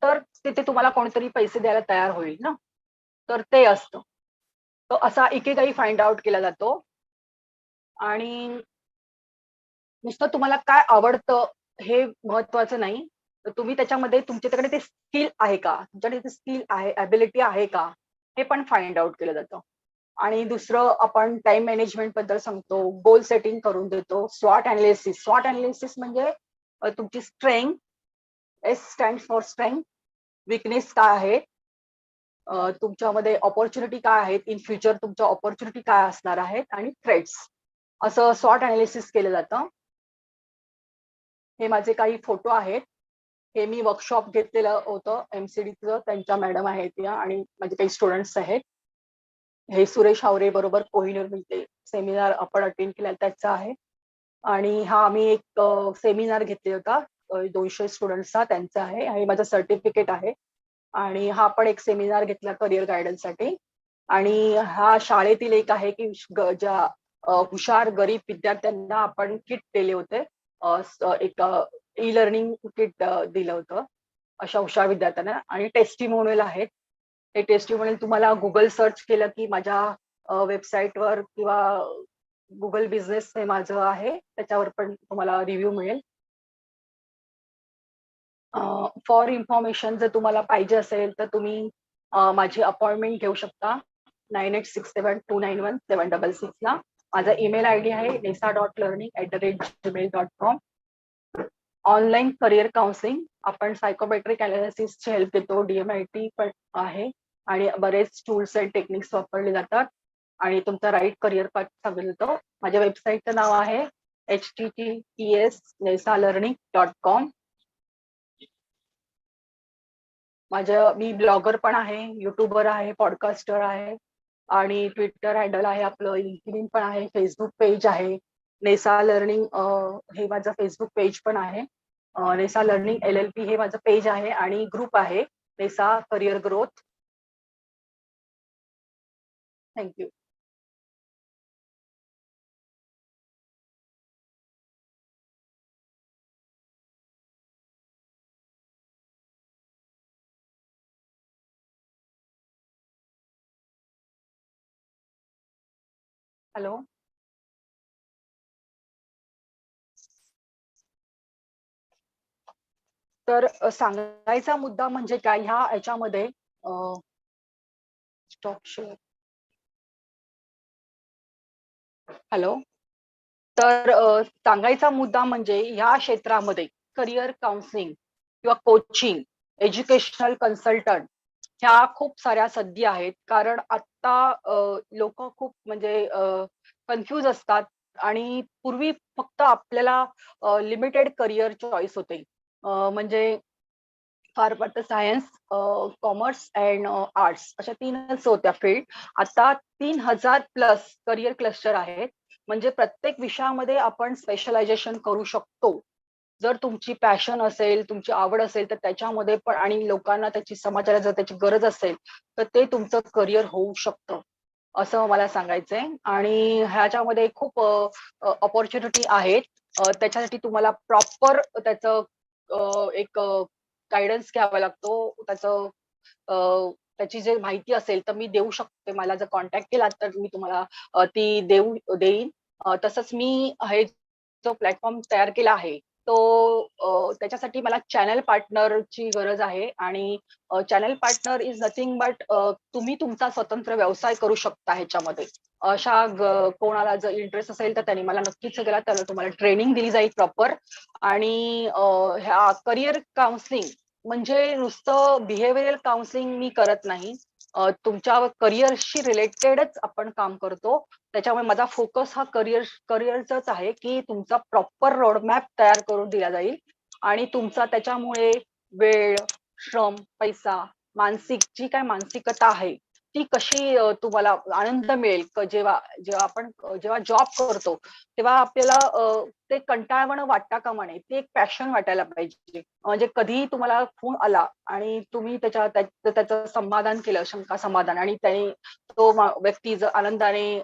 तर तिथे तुम्हाला कोणीतरी पैसे द्यायला तयार होईल ना. तर ते असतं. तो असा एकेकाही फाइंड आउट केला जातो. आणि नुसतं तुम्हाला काय आवडतं हे महत्वाचं नाही, तर तुम्ही त्याच्यामध्ये तुमच्याकडे ते स्किल आहे का, तुमच्याकडे ते स्किल आहे, ॲबिलिटी आहे का, हे पण फाइंड आउट केलं जातं. आणि दुसरं आपण टाइम मॅनेजमेंट बद्दल सांगतो, गोल सेटिंग करून देतो, स्वॉट अनालिसिस म्हणजे तुमची strength, S stand for strength, weakness काय आहे, तुमच्यामध्ये ऑपॉर्च्युनिटी काय आहेत, इन फ्युचर तुमच्या ऑपॉर्च्युनिटी काय असणार आहेत, आणि थ्रेट्स, असं स्वॉट अनालिसिस केलं जातं. हे माझे काही फोटो आहेत. हे मी वर्कशॉप घेतलेलं होतं एमसीडीचं, त्यांच्या मॅडम आहेत त्या आणि माझे काही स्टुडंट्स आहेत. हे सुरेश हावरे बरोबर कोहिनूर मिळते सेमिनार आपण अटेंड केला त्याचा आहे. आणि हा आम्ही एक सेमिनार घेतला होता 200 स्टुडंट्सचा, त्यांचा आहे आणि माझं सर्टिफिकेट आहे. आणि हा पण एक सेमिनार घेतला करिअर गायडन्ससाठी. आणि हा शाळेतील एक आहे की ज्या हुशार गरीब विद्यार्थ्यांना आपण किट दिले होते. एक ई लर्निंग किट दिलं होतं अशा हुशार विद्यार्थ्यांना. आणि टेस्टिमोनियल आहेत. ते टेस्टिमोनियल तुम्हाला गुगल सर्च केलं की माझ्या वेबसाईटवर किंवा गुगल बिझनेस हे माझं आहे त्याच्यावर पण तुम्हाला रिव्ह्यू मिळेल. फॉर इन्फॉर्मेशन जर तुम्हाला पाहिजे असेल तर तुम्ही माझी अपॉइंटमेंट घेऊ शकता 9867291766 ला. माझा ईमेल आयडी आहे nesa.learning@gmail.com. ऑनलाईन करिअर काउन्सिलिंग, आपण सायकोमेट्रिक अनालिसिसची हेल्प देतो, DMIT पण आहे आणि बरेच टूल्स अँड टेक्निक्स वापरले जातात आणि तुमचा राईट करिअर पाथ सांगतो. माझ्या वेबसाईटचं नाव आहे https://nesa.learning.com. मी ब्लॉगर पण आहे, युट्यूबर आहे, पॉडकास्टर आहे आणि ट्विटर हँडल आहे आपलं, लिंक्डइन पण आहे, फेसबुक पेज आहे. नेसा लर्निंग हे माझं फेसबुक पेज पण आहे. नेसा लर्निंग LLP हे माझं पेज आहे आणि ग्रुप आहे NASA career growth. Thank you. Hello. तर सांगायचा मुद्दा म्हणजे काय याच्यामध्ये स्टॉप शेअर. हॅलो. तर सांगायचा मुद्दा म्हणजे या क्षेत्रामध्ये करिअर काउन्सिलिंग किंवा कोचिंग, एज्युकेशनल कन्सल्टंट ह्या खूप साऱ्या संधी आहेत. कारण आता लोक खूप म्हणजे कन्फ्यूज असतात आणि पूर्वी फक्त आपल्याला लिमिटेड करिअर चॉईस होते. म्हणजे फार वाटतं सायन्स, कॉमर्स अँड आर्ट्स अशा 3च होत्या फील्ड. आता 3000+ करिअर क्लस्टर आहेत. म्हणजे प्रत्येक विषयामध्ये आपण स्पेशलायझेशन करू शकतो. जर तुमची पॅशन असेल, तुमची आवड असेल तर त्याच्यामध्ये पण, आणि लोकांना त्याची, समाजाला जर त्याची गरज असेल तर ते तुमचं करिअर होऊ शकतं, असं मला सांगायचंय. आणि ह्याच्यामध्ये खूप ऑपॉर्च्युनिटी आहेत. त्याच्यासाठी तुम्हाला प्रॉपर त्याचं एक गायडन्स घ्यावा लागतो. त्याची जे माहिती असेल तर मी देऊ शकते. मला जर कॉन्टॅक्ट केला तर मी तुम्हाला ती देईन. तसंच मी हे जो प्लॅटफॉर्म तयार केला आहे त्याच्यासाठी मला चॅनल पार्टनरची गरज आहे. आणि channel partner is nothing but तुम्ही तुमचा स्वतंत्र व्यवसाय करू शकता ह्याच्यामध्ये. अशा कोणाला जर इंटरेस्ट असेल तर त्यांनी मला नक्कीच गेला, तर तुम्हाला ट्रेनिंग दिली जाईल प्रॉपर. आणि ह्या करिअर काउन्सिलिंग म्हणजे नुसतं बिहेवियरल काउन्सिलिंग मी करत नाही. तुमच्या करिअरशी रिलेटेडच आपण काम करतो. त्याच्यामुळे माझा फोकस हा करिअरचाच आहे की तुमचा प्रॉपर रोडमॅप तयार करून दिला जाईल आणि तुमचा त्याच्यामुळे वेळ, श्रम, पैसा, मानसिक जी काय मानसिकता आहे ती कशी तुम्हाला आनंद मिळेल. जेव्हा जॉब करतो तेव्हा आपल्याला ते कंटाळवाणं वाटता कामा नये. ते एक पॅशन वाटायला पाहिजे. म्हणजे कधीही तुम्हाला फोन आला आणि तुम्ही त्याचं समाधान केलं, शंका समाधान, आणि त्याने तो व्यक्ती जर आनंदाने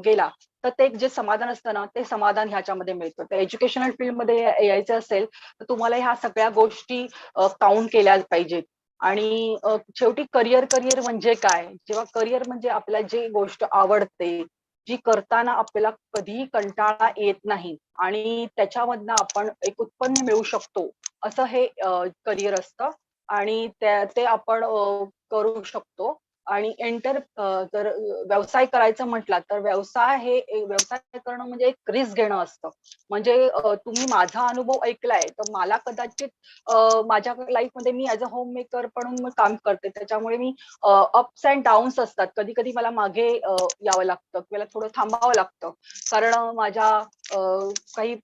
गेला तर ते जे समाधान असतं ना, ते समाधान ह्याच्यामध्ये मिळतं. तर एज्युकेशनल फील्डमध्ये यायचं असेल तर तुम्हाला ह्या सगळ्या गोष्टी काउंट केल्या पाहिजेत. आणि शेवटी करिअर म्हणजे काय? जेव्हा करिअर म्हणजे आपल्याला जी गोष्ट आवडते, जी करताना आपल्याला कधीही कंटाळा येत नाही आणि त्याच्यामधनं आपण एक उत्पन्न मिळवू शकतो, असं हे करिअर असतं. आणि ते आपण करू शकतो. आणि जर व्यवसाय करायचं म्हटलं तर व्यवसाय करणं म्हणजे एक रिस्क घेणं असतं. म्हणजे तुम्ही माझा अनुभव ऐकलाय तर मला कदाचित माझ्या लाईफमध्ये मी ऍज अ होम मेकर पण काम करते. त्याच्यामुळे मी अप्स अँड डाऊन्स असतात. कधी कधी मला मागे यावं लागतं, मला थोडं थांबावं लागतं, कारण माझ्या काही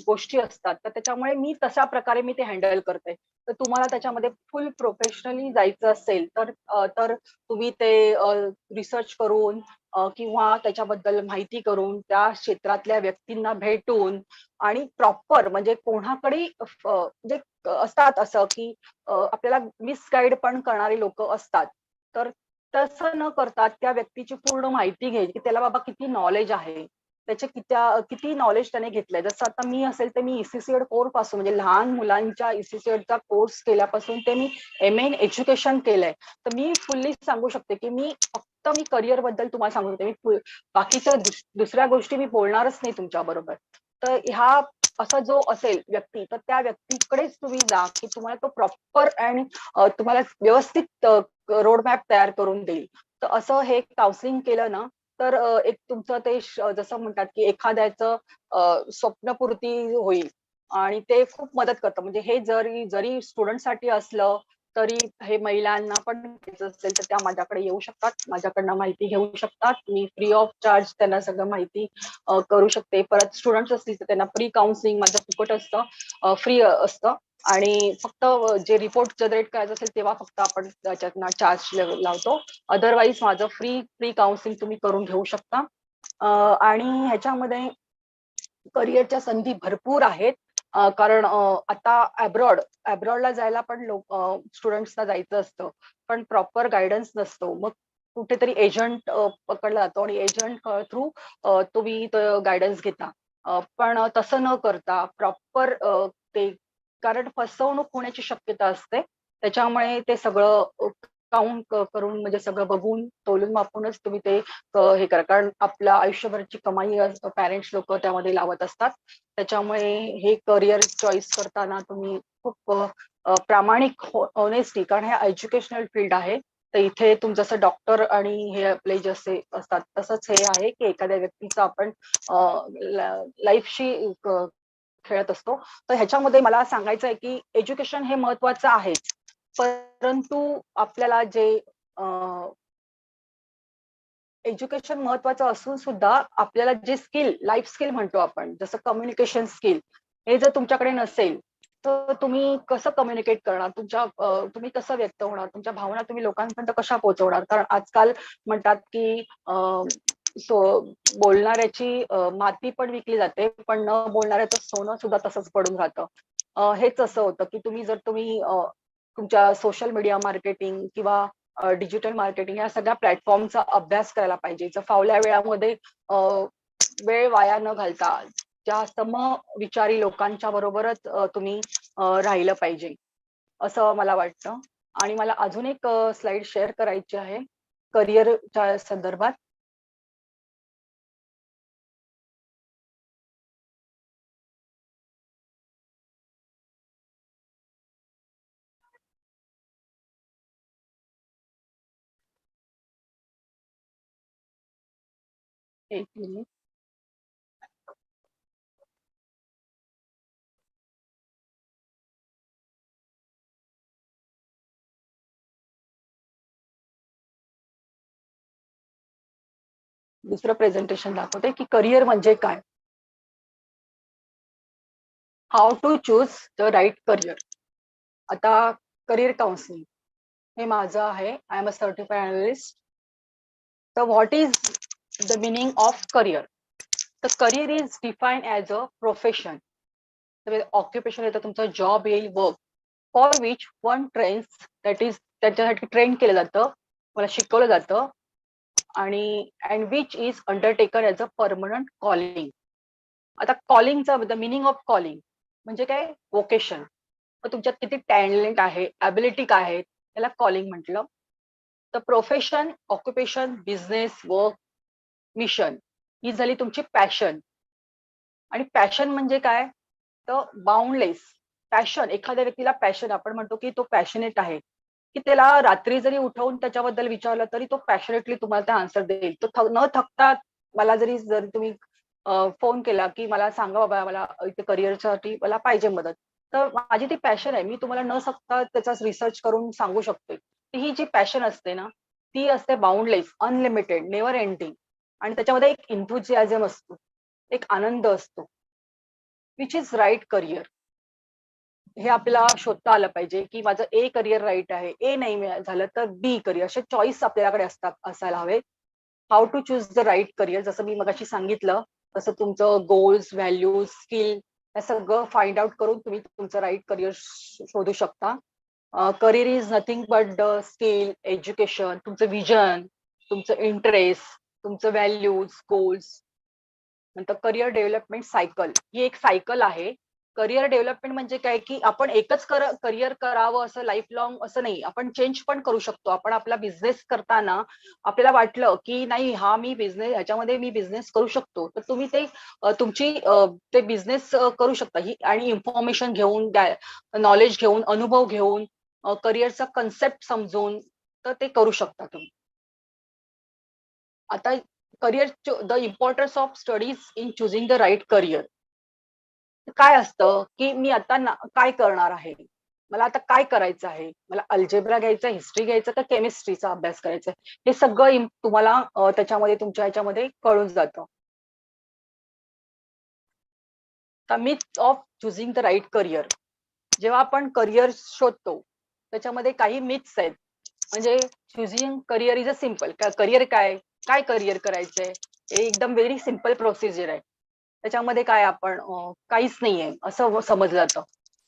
गोष्टी असतात. तर त्याच्यामुळे मी तशा प्रकारे मी ते हँडल करते. तर तुम्हाला त्याच्यामध्ये फुल प्रोफेशनली जायचं असेल तर तुम्ही ते रिसर्च करून किंवा त्याच्याबद्दल माहिती करून त्या क्षेत्रातल्या व्यक्तींना भेटून आणि प्रॉपर म्हणजे कोणाकडे म्हणजे असतात असं की आपल्याला मिसगाईड पण करणारे लोक असतात. तर तसं न करता त्या व्यक्तीची पूर्ण माहिती घ्यायची की त्याला बाबा किती नॉलेज आहे, त्याचे किती नॉलेज त्याने घेतलंय. जसं आता मी असेल तर मी ECCED कोर्स पासून, म्हणजे लहान मुलांच्या ECCEDचा कोर्स केल्यापासून ते मी MA इन एज्युकेशन केलंय. तर मी फुल्ली सांगू शकते की मी करिअर बद्दल तुम्हाला सांगू शकते. मी बाकीच्या दुसऱ्या गोष्टी मी बोलणारच नाही तुमच्या बरोबर. तर असा जो असेल व्यक्ती तर त्या व्यक्तीकडेच तुम्ही जा की तुम्हाला तो प्रॉपर आणि तुम्हाला व्यवस्थित रोड मॅप तयार करून देईल. तर असं हे काउन्सिलिंग केलं ना, तर एक तुमचं ते जसं म्हणतात की एखाद्याचं स्वप्नपूर्ती होईल आणि ते खूप मदत करतं. म्हणजे हे जरी जरी स्टुडंटसाठी असलं तरी हे महिलांना पण घ्यायचं असेल तर त्या माझ्याकडे येऊ शकतात, माझ्याकडनं माहिती घेऊ शकतात. मी फ्री ऑफ चार्ज त्यांना सगळं माहिती करू शकते. परत स्टुडंट्स असतील तर त्यांना प्री काउन्सिलिंग माझं फुकट असतं, फ्री असतं. आणि फक्त जे रिपोर्ट जनरेट करायचं असेल तेव्हा फक्त आपण त्याच्यातनं चार्ज लावतो. अदरवाईज माझं फ्री काउन्सिलिंग तुम्ही करून घेऊ शकता. आणि ह्याच्यामध्ये करिअरच्या संधी भरपूर आहेत. कारण आता अब्रॉडला जायला पण स्टुडंट्सना जायचं असतं, पण प्रॉपर गायडन्स नसतो. मग कुठेतरी एजंट पकडला जातो आणि एजंट थ्रू तुम्ही गायडन्स घेता. पण तसं न करता प्रॉपर ते, कारण फसवणूक होण्याची शक्यता असते. त्याच्यामुळे ते सगळं काउंट करून म्हणजे सगळं बघून तोलून मापूनच तुम्ही ते हे करा. कारण आपल्या आयुष्यभराची कमाई पॅरेंट्स लोक त्यामध्ये लावत असतात. त्याच्यामुळे हे करिअर चॉईस करताना तुम्ही खूप प्रामाणिक ऑनेस्टी, कारण हे एज्युकेशनल फील्ड आहे. तर इथे तुमचं जसं डॉक्टर आणि हे आपले जसे असतात तसंच हे आहे की एखाद्या व्यक्तीचं आपण लाईफशी खेळत असतो. तर ह्याच्यामध्ये मला सांगायचं आहे की एज्युकेशन हे महत्वाचं आहेच, परंतु आपल्याला जे एज्युकेशन महत्वाचं असून सुद्धा आपल्याला जे स्किल, लाईफ स्किल म्हणतो आपण, जसं कम्युनिकेशन स्किल, हे जर तुमच्याकडे नसेल तर तुम्ही कसं कम्युनिकेट करणार, तुम्ही कसं व्यक्त होणार, तुमच्या भावना तुम्ही लोकांपर्यंत कशा पोहोचवणार. कारण आजकाल म्हणतात की बोलणाऱ्याची माती पण विकली जाते, पण न बोलणाऱ्याचं सोनं सुद्धा तसंच पडून राहतं. हेच असं होतं की तुम्ही तुमच्या सोशल मीडिया मार्केटिंग किंवा डिजिटल मार्केटिंग या सगळ्या प्लॅटफॉर्मचा अभ्यास करायला पाहिजे. फावल्या वेळामध्ये वेळ वाया न घालता त्या समविचारी लोकांच्या बरोबरच तुम्ही राहिलं पाहिजे, असं मला वाटतं. आणि मला अजून एक स्लाइड शेअर करायची आहे करिअरच्या संदर्भात. एक मिनिट. दुसरं प्रेझेंटेशन दाखवते की करिअर म्हणजे काय. How to choose the right career. आता करिअर काउन्सिलिंग हे माझं आहे. I am a certified analyst. तर what is the meaning of career. तर career is defined as a profession. Occupation येतं, तुमचा जॉब येईल, work for which one trains, that is त्याच्यासाठी ट्रेन केलं जातं, मला शिकवलं जातं, आणि and which is undertaken as a permanent calling. आता कॉलिंगचा द मिनिंग ऑफ कॉलिंग म्हणजे काय, वोकेशन. तर तुमच्यात किती टॅलेंट आहे, ॲबिलिटी काय आहे, त्याला कॉलिंग म्हटलं. तर profession, occupation, business, work, mission ही झाली तुमची पॅशन. आणि पॅशन म्हणजे काय, तर बाउंडलेस पॅशन. एखाद्या व्यक्तीला पॅशन, आपण म्हणतो की तो पॅशनेट आहे, की त्याला रात्री जरी उठवून त्याच्याबद्दल विचारलं तरी तो पॅशनेटली तुम्हाला त्या आन्सर देईल. तो न थकता, मला जरी तुम्ही फोन केला की मला सांगा बाबा, मला इथे करिअरसाठी मला पाहिजे मदत, तर माझी ती पॅशन आहे, मी तुम्हाला न थकता त्याचा रिसर्च करून सांगू शकते. ही जी पॅशन असते ना, ती असते बाउंडलेस, अनलिमिटेड, नेव्हर एंडिंग. आणि त्याच्यामध्ये एक एन्थुझियाझम असतो, एक आनंद असतो, विच इज राईट करिअर. हे आपल्याला शोधता आलं पाहिजे की माझं ए करिअर राईट आहे, ए नाही झालं तर बी करिअर. असे चॉईस आपल्याकडे असायला हवे. How to choose the right career, जसं मी मगाशी सांगितलं तसं तुमचं गोल्स, व्हॅल्यूज, स्किल हे सगळं फाइंड आउट करून तुम्ही तुमचं राईट करिअर शोधू शकता. Career is nothing but the skill, education, तुमचं विजन, तुमचं इंटरेस्ट, तुमचं व्हॅल्यूज, गोल्स. नंतर करिअर डेव्हलपमेंट सायकल, ही एक सायकल आहे. करिअर डेव्हलपमेंट म्हणजे काय, की आपण एकच करिअर करावं असं लाईफ लॉंग असं नाही, आपण चेंज पण करू शकतो. आपण आपला बिझनेस करताना आपल्याला वाटलं की नाही, हा मी बिझनेस, ह्याच्यामध्ये मी बिझनेस करू शकतो, तर तुम्ही तुमची ते बिझनेस करू शकता. ही आणि इन्फॉर्मेशन घेऊन, नॉलेज घेऊन, अनुभव घेऊन, करिअरचा कन्सेप्ट समजून तर ते करू शकता तुम्ही. आता career the importance of studies in choosing the right career काय असतं, की मी आता काय करणार आहे, मला आता काय करायचं आहे, मला अल्जेब्रा घ्यायचा, हिस्ट्री घ्यायचं का केमिस्ट्रीचा अभ्यास करायचा, हे सगळं तुम्हाला त्याच्यामध्ये तुमच्या ह्याच्यामध्ये कळून जातं. The myth of choosing the right career. जेव्हा आपण करिअर शोधतो त्याच्यामध्ये काही मिथ्स आहेत. म्हणजे choosing career is a simple. Career काय, काय करिअर करायचंय, हे एकदम व्हेरी सिम्पल प्रोसिजर आहे. त्याच्यामध्ये काय आपण काहीच नाहीये असं समजलं जातं.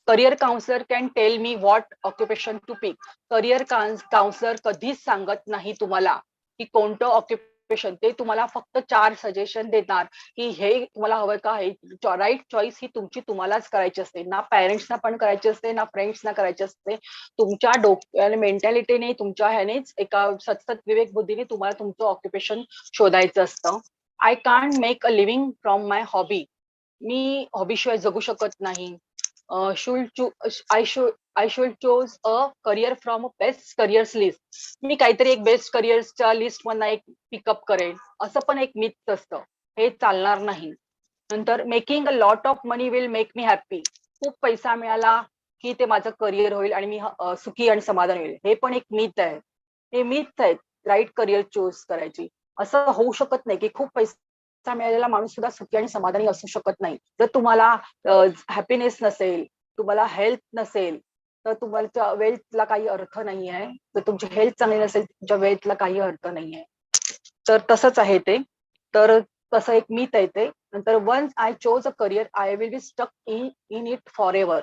Career counsellor can tell me what occupation to pick. Career counsellor कधीच सांगत नाही तुम्हाला की कोणतं ऑक्युपेशन. ते तुम्हाला फक्त 4 सजेशन देणार की हे तुम्हाला हवं का. हे राईट चॉईस ही तुमची तुम्हालाच करायची असते. ना पॅरेंट्सना पण करायची असते, ना फ्रेंड्सना करायची असते. तुमच्या डोक्याने मेंटॅलिटीने तुमच्या ह्यानेच एका सतत विवेक बुद्धीने तुम्हाला तुमचं ऑक्युपेशन शोधायचं असतं. I can't make a living from my hobby. मी हॉबीशिवाय जगू शकत नाही. I should choose a career from a best careers list. मी काहीतरी एक बेस्ट करिअर्सच्या लिस्ट मधनं एक पिकअप करेन, असं पण एक मिथ असतं. हे चालणार नाही. नंतर making a lot of money will make me happy. खूप पैसा मिळाला की ते माझं करिअर होईल आणि मी सुखी आणि समाधान होईल. हे पण एक मिथ आहे. हे मिथ आहेत राईट करिअर चूज करायची. असं होऊ शकत नाही की खूप पैसा मिळालेला माणूस सुद्धा सुखी आणि समाधानी असू शकत नाही. जर तुम्हाला हॅपीनेस नसेल, तुम्हाला हेल्थ नसेल, तर तुम्हाला वेल्थला काही अर्थ नाही आहे. जर तुमची हेल्थ चांगली नसेल, तुमच्या वेल्थला काही अर्थ नाही आहे. तर तसंच आहे ते. तर तसं एक मिथ आहे ते. नंतर once I chose a career I will be stuck in it forever.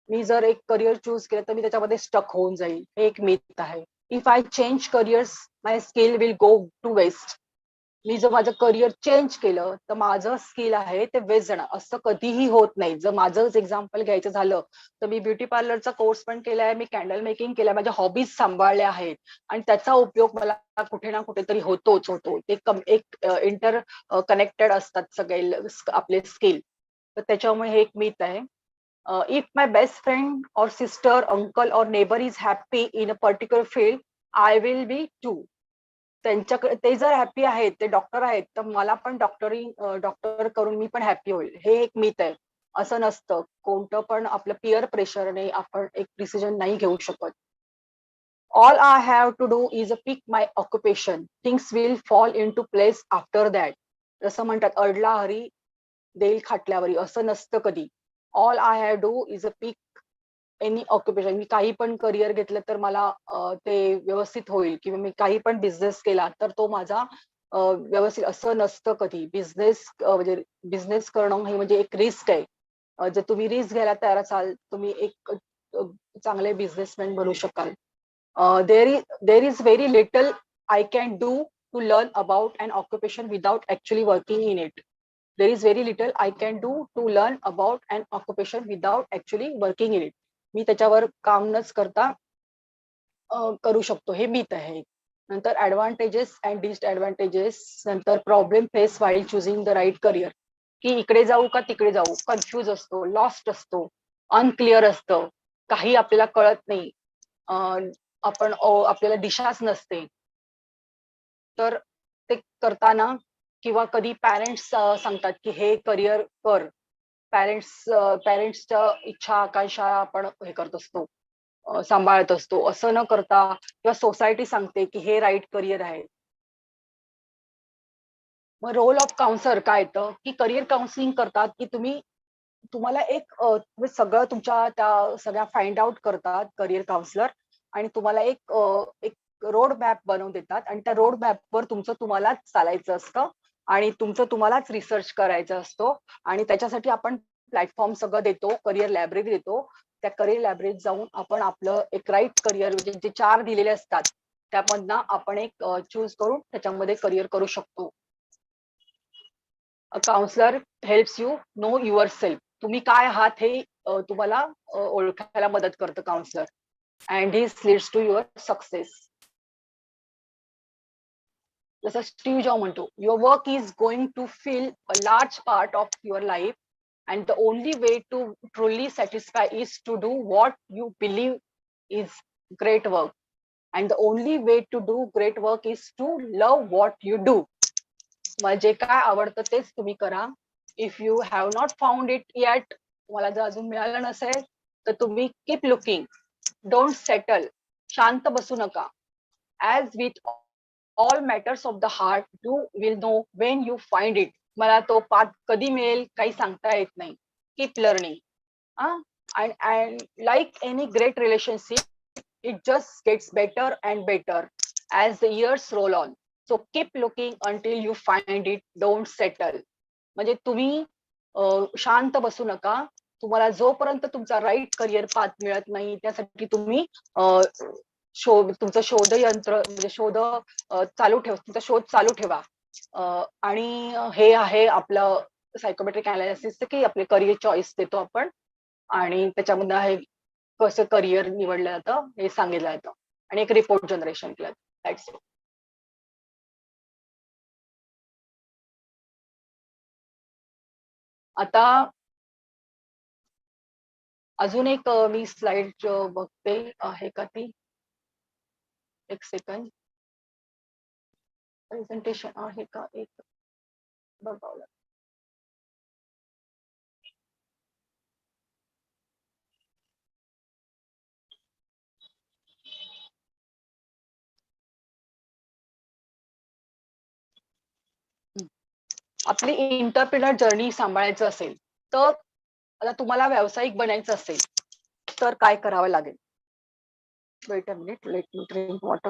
मी जर एक करिअर चूज केलं तर मी त्याच्यामध्ये स्टक होऊन जाईल. हे एक मिथ आहे. If I change careers my skill will go to waste. मी जर माझं करिअर चेंज केलं तर माझं स्किल आहे ते वेस्ट जाणार. असं कधीही होत नाही. जर माझंच एक्झाम्पल घ्यायचं झालं तर मी ब्युटी पार्लरचा कोर्स पण केलाय, मी कॅन्डल मेकिंग केलाय, माझ्या हॉबीज सांभाळल्या आहेत आणि त्याचा उपयोग मला कुठे ना कुठेतरी होतोच होतो. ते एक इंटर कनेक्टेड असतात सगळे आपले स्किल. तर त्याच्यामुळे हे एक मिथ आहे. If my best friend or sister, uncle or neighbour is happy in a particular field, I will be too. त्यांच्याकडे ते जर हॅपी आहेत, ते डॉक्टर आहेत, तर मला पण डॉक्टर करून मी पण हॅपी होईल. हे एक मिथ आहे. असं नसतं. कोणतं पण आपलं पिअर प्रेशरने आपण एक डिसिजन नाही घेऊ शकत. All I have to do is a pick my occupation. Things will fall into place after that. जसं म्हणतात, अडला हरी देईल खाटल्यावरी. असं नसतं कधी. All I have do is a pick any occupation. मी काही पण करिअर घेतलं तर मला ते व्यवस्थित होईल, किंवा मी काही पण बिझनेस केला तर तो माझा व्यवस्थित, असं नसतं कधी. म्हणजे बिझनेस करणं हे म्हणजे एक रिस्क आहे. जर तुम्ही रिस्क घ्यायला तयार असाल, तुम्ही एक चांगले बिझनेसमॅन बनू शकाल. There is very little I can do to learn about an occupation without actually working in it. There is very little I can do to learn about an occupation without actually working in it. मी त्याच्यावर काम नच करता करू शकतो. हे myth आहे. नंतर advantages and disadvantages. नंतर problem face while choosing the right career. की इकडे जाऊ का तिकडे जाऊ, कन्फ्युज असतो, लॉस्ट असतो, अनक्लिअर असतं, काही आपल्याला कळत नाही. आपल्याला दिशाच नसते. तर ते करताना, किंवा कधी पॅरेंट्स सांगतात की हे करिअर कर. पॅरेंट्सच्या इच्छा आकांक्षा आपण हे करत असतो, सांभाळत असतो. असं न करता, किंवा सोसायटी सांगते की हे राईट करिअर आहे. मग रोल ऑफ काउन्सलर काय येतं, की करिअर काउन्सिलिंग करतात की तुम्हाला तुम्ही सगळं तुमच्या त्या सगळ्या फाइंड आउट करतात करिअर काउन्सिलर, आणि तुम्हाला एक रोड मॅप बनवून देतात, आणि त्या रोड मॅपवर तुम्हालाच चालायचं असतं, आणि तुम्हालाच रिसर्च करायचा असतो. आणि त्याच्यासाठी आपण प्लॅटफॉर्म सगळं देतो, करिअर लायब्ररी देतो. त्या करिअर लायब्ररीत जाऊन आपण आपलं एक राईट करिअर, म्हणजे जे 4 दिलेले असतात त्यामधनं आपण एक चूज करून त्याच्यामध्ये करिअर करू शकतो. Counsellor helps you know your self. तुम्ही काय आहात हे तुम्हाला ओळखायला मदत करतं counsellor. And this leads to your success. जसं स्टीव जॉब म्हणतो, your work is going to fill a large part of your life, and the only way to truly satisfy is to do what you believe is great work. And the only way to do great work is to love what you do. मला जे काय आवडतं तेच तुम्ही करा. If you have not found it eight, तुम्हाला जर अजून मिळालं नसेल तर तुम्ही कीप लुकिंग, डोंट सेटल, शांत बसू नका. As with all matters of the heart, you will know when you find it. मला तो पाठ कधी मिळेल काही सांगता येत नाही. Keep learning. And like any great relationship, it just gets better and better as the years roll on. So keep looking until you find it. Don't settle. म्हणजे तुम्ही शांत बसू नका. तुम्हाला जोपर्यंत तुमचा राईट करिअर पाथ मिळत नाही त्यासाठी तुम्ही तुमचं शोधयंत्र म्हणजे चालू ठेवा, तुमचा शोध चालू ठेवा. आणि हे आहे आपलं सायकोमेट्रिक अनालिसिस की आपले करिअर चॉईस देतो आपण, आणि त्याच्यामध्ये आहे कसं करिअर निवडलं जातं हे सांगितलं जातं, आणि एक रिपोर्ट जनरेशन केलं जातं. आता अजून एक मी स्लाइड बघते आहे का ती, एक सेकंड. प्रेझेंटेशन आहे का एक बघावं. आपली इंटरप्रिनर जर्नी सांभाळायचं असेल तर, आता तुम्हाला व्यावसायिक बनायचं असेल तर काय करावं लागेल. Weight a minute, let me drink water.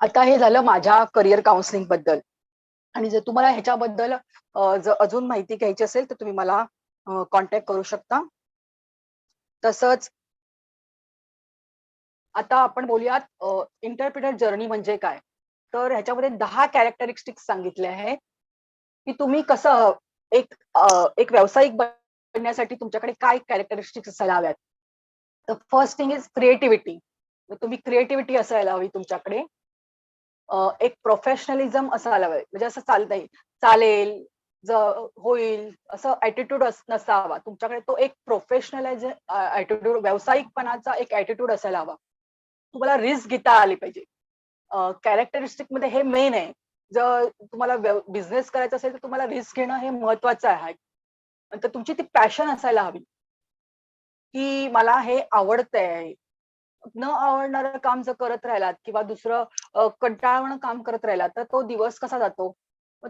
आता हे झालं माझ्या करिअर काउन्सिलिंग बद्दल, आणि जर तुम्हाला ह्याच्याबद्दल जर अजून माहिती घ्यायची असेल तर तुम्ही मला कॉन्टॅक्ट करू शकता. तसंच आता आपण बोलूयात इंटरप्रिनर जर्नी म्हणजे काय. तर ह्याच्यामध्ये 10 कॅरेक्टरिस्टिक्स सांगितले आहेत की तुम्ही कसं एक व्यावसायिक बनण्यासाठी तुमच्याकडे काय कॅरेक्टरिस्टिक्स असायला हव्यात. तर फर्स्ट थिंग इज क्रिएटिव्हिटी. तुम्ही क्रिएटिव्हिटी असायला हवी तुमच्याकडे. एक प्रोफेशनलिझम असायला हवं, म्हणजे असं चालतंय चालेल होईल असं ऍटिट्यूड नसावा तुमच्याकडे. तो एक प्रोफेशनलाइज ऍटिट्यूड, व्यावसायिकपणाचा एक ऍटिट्यूड असायला हवा. तुम्हाला रिस्क घेता आली पाहिजे. कॅरेक्टरिस्टिक मध्ये हे मेन आहे. जर तुम्हाला बिझनेस करायचा असेल तर तुम्हाला रिस्क घेणं हे महत्वाचं आहे. तर तुमची ती पॅशन असायला हवी की मला हे आवडतंय. न आवडणारं काम जर करत राहिलात किंवा दुसरं कंटाळवाणं काम करत राहिलात तर तो दिवस कसा जातो.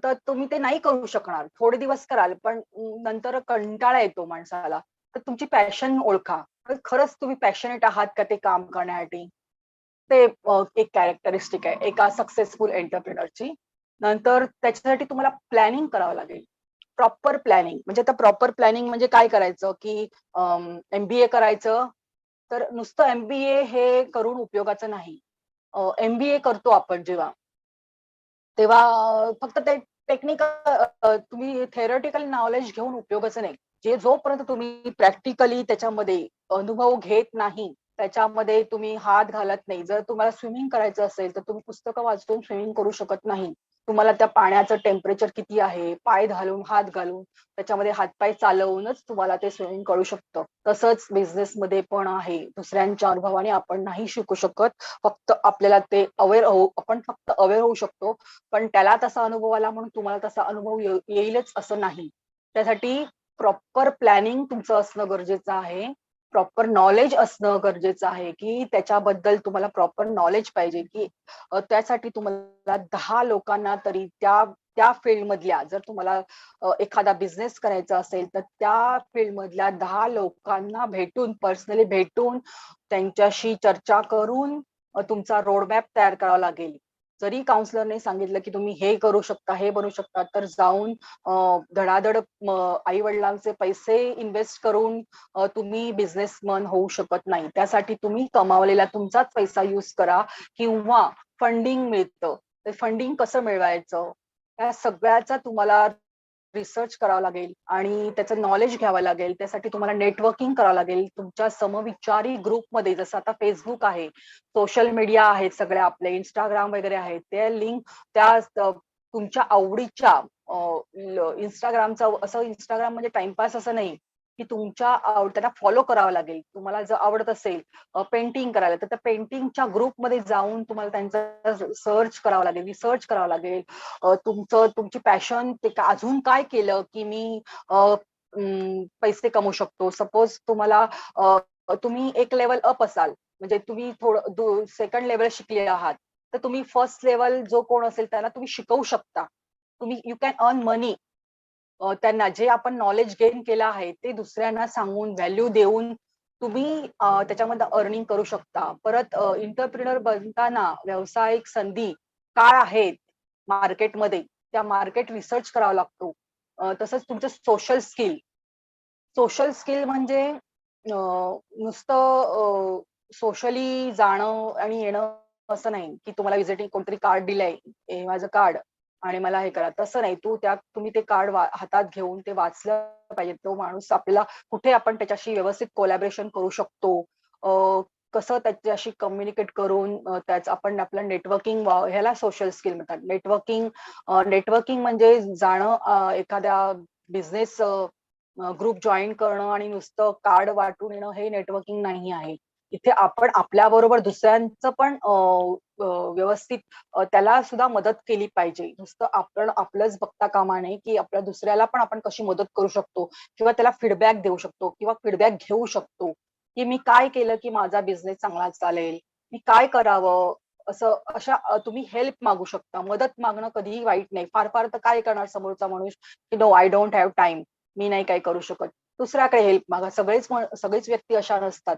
तर तुम्ही ते नाही करू शकणार. थोडे दिवस कराल पण नंतर कंटाळा येतो माणसाला. तर तुमची पॅशन ओळखा. खरंच तुम्ही पॅशनेट आहात का ते काम करण्यासाठी. ते एक कॅरेक्टरिस्टिक आहे एका सक्सेसफुल एंटरप्रिनरची. नंतर त्याच्यासाठी तुम्हाला प्लॅनिंग करावं लागेल. प्रॉपर प्लॅनिंग म्हणजे आता प्रॉपर प्लॅनिंग म्हणजे काय करायचं की MBA करायचं. तर नुसतं MBA हे करून उपयोगाचं नाही. MBA करतो आपण जेव्हा, तेव्हा फक्त ते टेक्निकल तुम्ही थेरटिकल नॉलेज घेऊन उपयोगाचं नाही. जोपर्यंत तुम्ही प्रॅक्टिकली त्याच्यामध्ये अनुभव घेत नाही, त्याच्यामध्ये तुम्ही हात घालत नाही. जर तुम्हाला स्विमिंग करायचं असेल तर तुम्ही पुस्तकं वाचून स्विमिंग करू शकत नाही. तुम्हाला त्या पाण्याचं टेम्परेचर किती आहे, पाय घालून हात घालून त्याच्यामध्ये हातपाय चालवूनच तुम्हाला ते स्विमिंग करू शकतं. तसंच बिझनेसमध्ये पण आहे. दुसऱ्यांच्या अनुभवाने आपण नाही शिकू शकत. फक्त आपल्याला ते आपण फक्त अवेअर होऊ शकतो. पण त्याला तसा अनुभव आला म्हणून तुम्हाला तसा अनुभव येईलच असं नाही. त्यासाठी प्रॉपर प्लॅनिंग तुमचं असणं गरजेचं आहे. प्रॉपर नॉलेज असणं गरजेचं आहे की त्याच्याबद्दल तुम्हाला प्रॉपर नॉलेज पाहिजे की त्यासाठी तुम्हाला 10 लोकांना तरी त्या फील्ड मधल्या, जर तुम्हाला एखादा बिझनेस करायचा असेल तर त्या फील्ड मधल्या 10 लोकांना भेटून, पर्सनली भेटून त्यांच्याशी चर्चा करून तुमचा रोडमॅप तयार करावा लागेल. जरी काउन्सिलरने सांगितलं की तुम्ही हे करू शकता, हे बनवू शकता, तर जाऊन धडाधड आई वडिलांचे पैसे इन्व्हेस्ट करून तुम्ही बिझनेसमन होऊ शकत नाही. त्यासाठी तुम्ही कमावलेला तुमचाच पैसा यूज करा किंवा फंडिंग मिळतं. ते फंडिंग कसं मिळवायचं या सगळ्याचा तुम्हाला रिसर्च करावा लागेल आणि त्याचं नॉलेज घ्यावं लागेल. त्यासाठी तुम्हाला नेटवर्किंग करावं लागेल. तुमच्या समविचारी ग्रुपमध्ये, जसं आता फेसबुक आहे, सोशल मीडिया आहेत सगळ्या आपले, इंस्टाग्राम वगैरे आहेत, ते लिंक त्या तुमच्या आवडीच्या इंस्टाग्रामचा, असं इंस्टाग्राम म्हणजे टाइमपास असं नाही. की त्यांना फॉलो करावं लागेल. तुम्हाला जर आवडत असेल पेंटिंग करायला, तर त्या पेंटिंगच्या ग्रुपमध्ये जाऊन तुम्हाला त्यांचं सर्च करावं लागेल, रिसर्च करावं लागेल. तुमची पॅशन अजून काय केलं की मी पैसे कमवू शकतो. सपोज तुम्ही एक लेवल अप असाल, म्हणजे तुम्ही थोडं सेकंड लेवल शिकले आहात, तर तुम्ही फर्स्ट लेवल जो कोण असेल त्याला तुम्ही शिकवू शकता. यू कॅन अर्न मनी. त्यांना जे आपण नॉलेज गेन केलं आहे ते दुसऱ्यांना सांगून व्हॅल्यू देऊन तुम्ही त्याच्यामध्ये अर्निंग करू शकता. परत एंटरप्रिनर बनताना व्यावसायिक संधी काय आहेत मार्केटमध्ये, त्या मार्केट रिसर्च करावा लागतो. तसंच तुमचं सोशल स्किल म्हणजे नुसतं सोशली जाणं आणि येणं असं नाही की तुम्हाला व्हिजिटिंग कोणतरी कार्ड दिलंय, हे माझं कार्ड आणि मला हे करा, तसं नाही. तुम्ही ते कार्ड हातात घेऊन ते वाचलं पाहिजे. तो माणूस आपल्याला कुठे आपण त्याच्याशी व्यवस्थित कोलॅबरेशन करू शकतो, कसं त्याच्याशी कम्युनिकेट करून त्याच आपण आपलं नेटवर्किंग, ह्याला सोशल स्किल म्हणतात. नेटवर्किंग म्हणजे जाणं एखाद्या बिझनेस ग्रुप जॉईन करणं आणि नुसतं कार्ड वाटून येणं हे नेटवर्किंग नाही आहे. इथे आपण आपल्याबरोबर दुसऱ्यांचं पण व्यवस्थित त्याला सुद्धा मदत केली पाहिजे. नुसतं आपण आपलंच बघता कामा नये, की आपल्या दुसऱ्याला पण आपण कशी मदत करू शकतो किंवा त्याला फीडबॅक देऊ शकतो किंवा फीडबॅक घेऊ शकतो, की मी काय केलं की माझा बिझनेस चांगला चालेल, मी काय करावं. तुम्ही हेल्प मागू शकता. मदत मागणं कधीही वाईट नाही. फार फार तर काय करणार समोरचा माणूस, की no I don't have time, मी नाही काय करू शकत. दुसऱ्याकडे हेल्प मागा. सगळेच व्यक्ती अशा नसतात.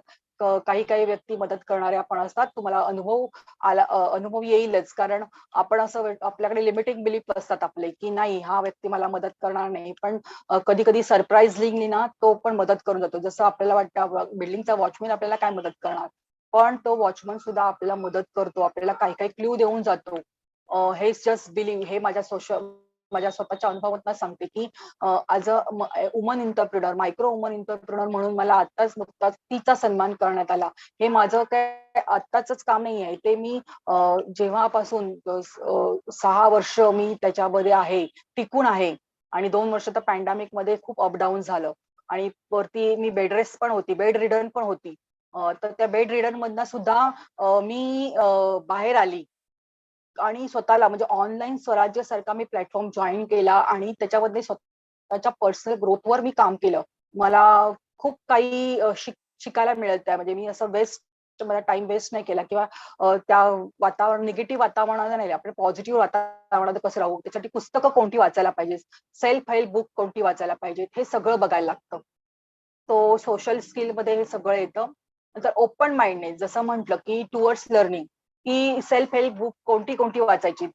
काही काही व्यक्ती मदत करणाऱ्या पण असतात. तुम्हाला अनुभव येईलच, कारण आपण असं आपल्याकडे लिमिटिंग बिलीफ असतात आपले, की नाही हा व्यक्ती मला मदत करणार नाही. पण कधी कधी सरप्राईजलिंगली ना तो पण मदत करून जातो. जसं आपल्याला वाटतं बिल्डिंगचा वॉचमॅन आपल्याला काय मदत करणार, पण तो वॉचमन सुद्धा आपल्याला मदत करतो, आपल्याला काही काही क्ल्यू देऊन जातो. हे जस्ट बिलीव्ह, हे माझ्या स्वतःच्या अनुभवातून सांगते, की as a woman entrepreneur, micro woman entrepreneur म्हणून मला आत्ताच नुकताच तिचा सन्मान करण्यात आला. हे माझं काय आत्ताच काम नाही आहे, ते मी जेव्हापासून 6 वर्ष मी त्याच्यामध्ये आहे, टिकून आहे. आणि 2 वर्ष तर पॅन्डेमिक मध्ये खूप अपडाऊन झालं आणि वरती मी बेड रिडन पण होती. तर त्या बेड रिडन मधनं सुद्धा मी बाहेर आली आणि स्वतःला म्हणजे ऑनलाईन स्वराज्य सारखा मी प्लॅटफॉर्म जॉईन केला आणि त्याच्यामध्ये स्वतःच्या पर्सनल ग्रोथवर मी काम केलं. मला खूप काही शिकायला मिळत आहे. म्हणजे मी असं मला टाइम वेस्ट नाही केला किंवा त्या निगेटिव्ह वातावरणात नाही, आपण पॉझिटिव्ह वातावरणात कसं राहू, त्यासाठी पुस्तकं कोणती वाचायला पाहिजे, सेल्फ हेल्प बुक कोणती वाचायला पाहिजे, हे सगळं बघायला लागतं. तो सोशल स्किल मध्ये हे सगळं येतं. नंतर ओपन माइंडनेस, जसं म्हटलं की टुवर्ड्स लर्निंग, की सेल्फ हेल्प बुक कोणती कोणती वाचायची,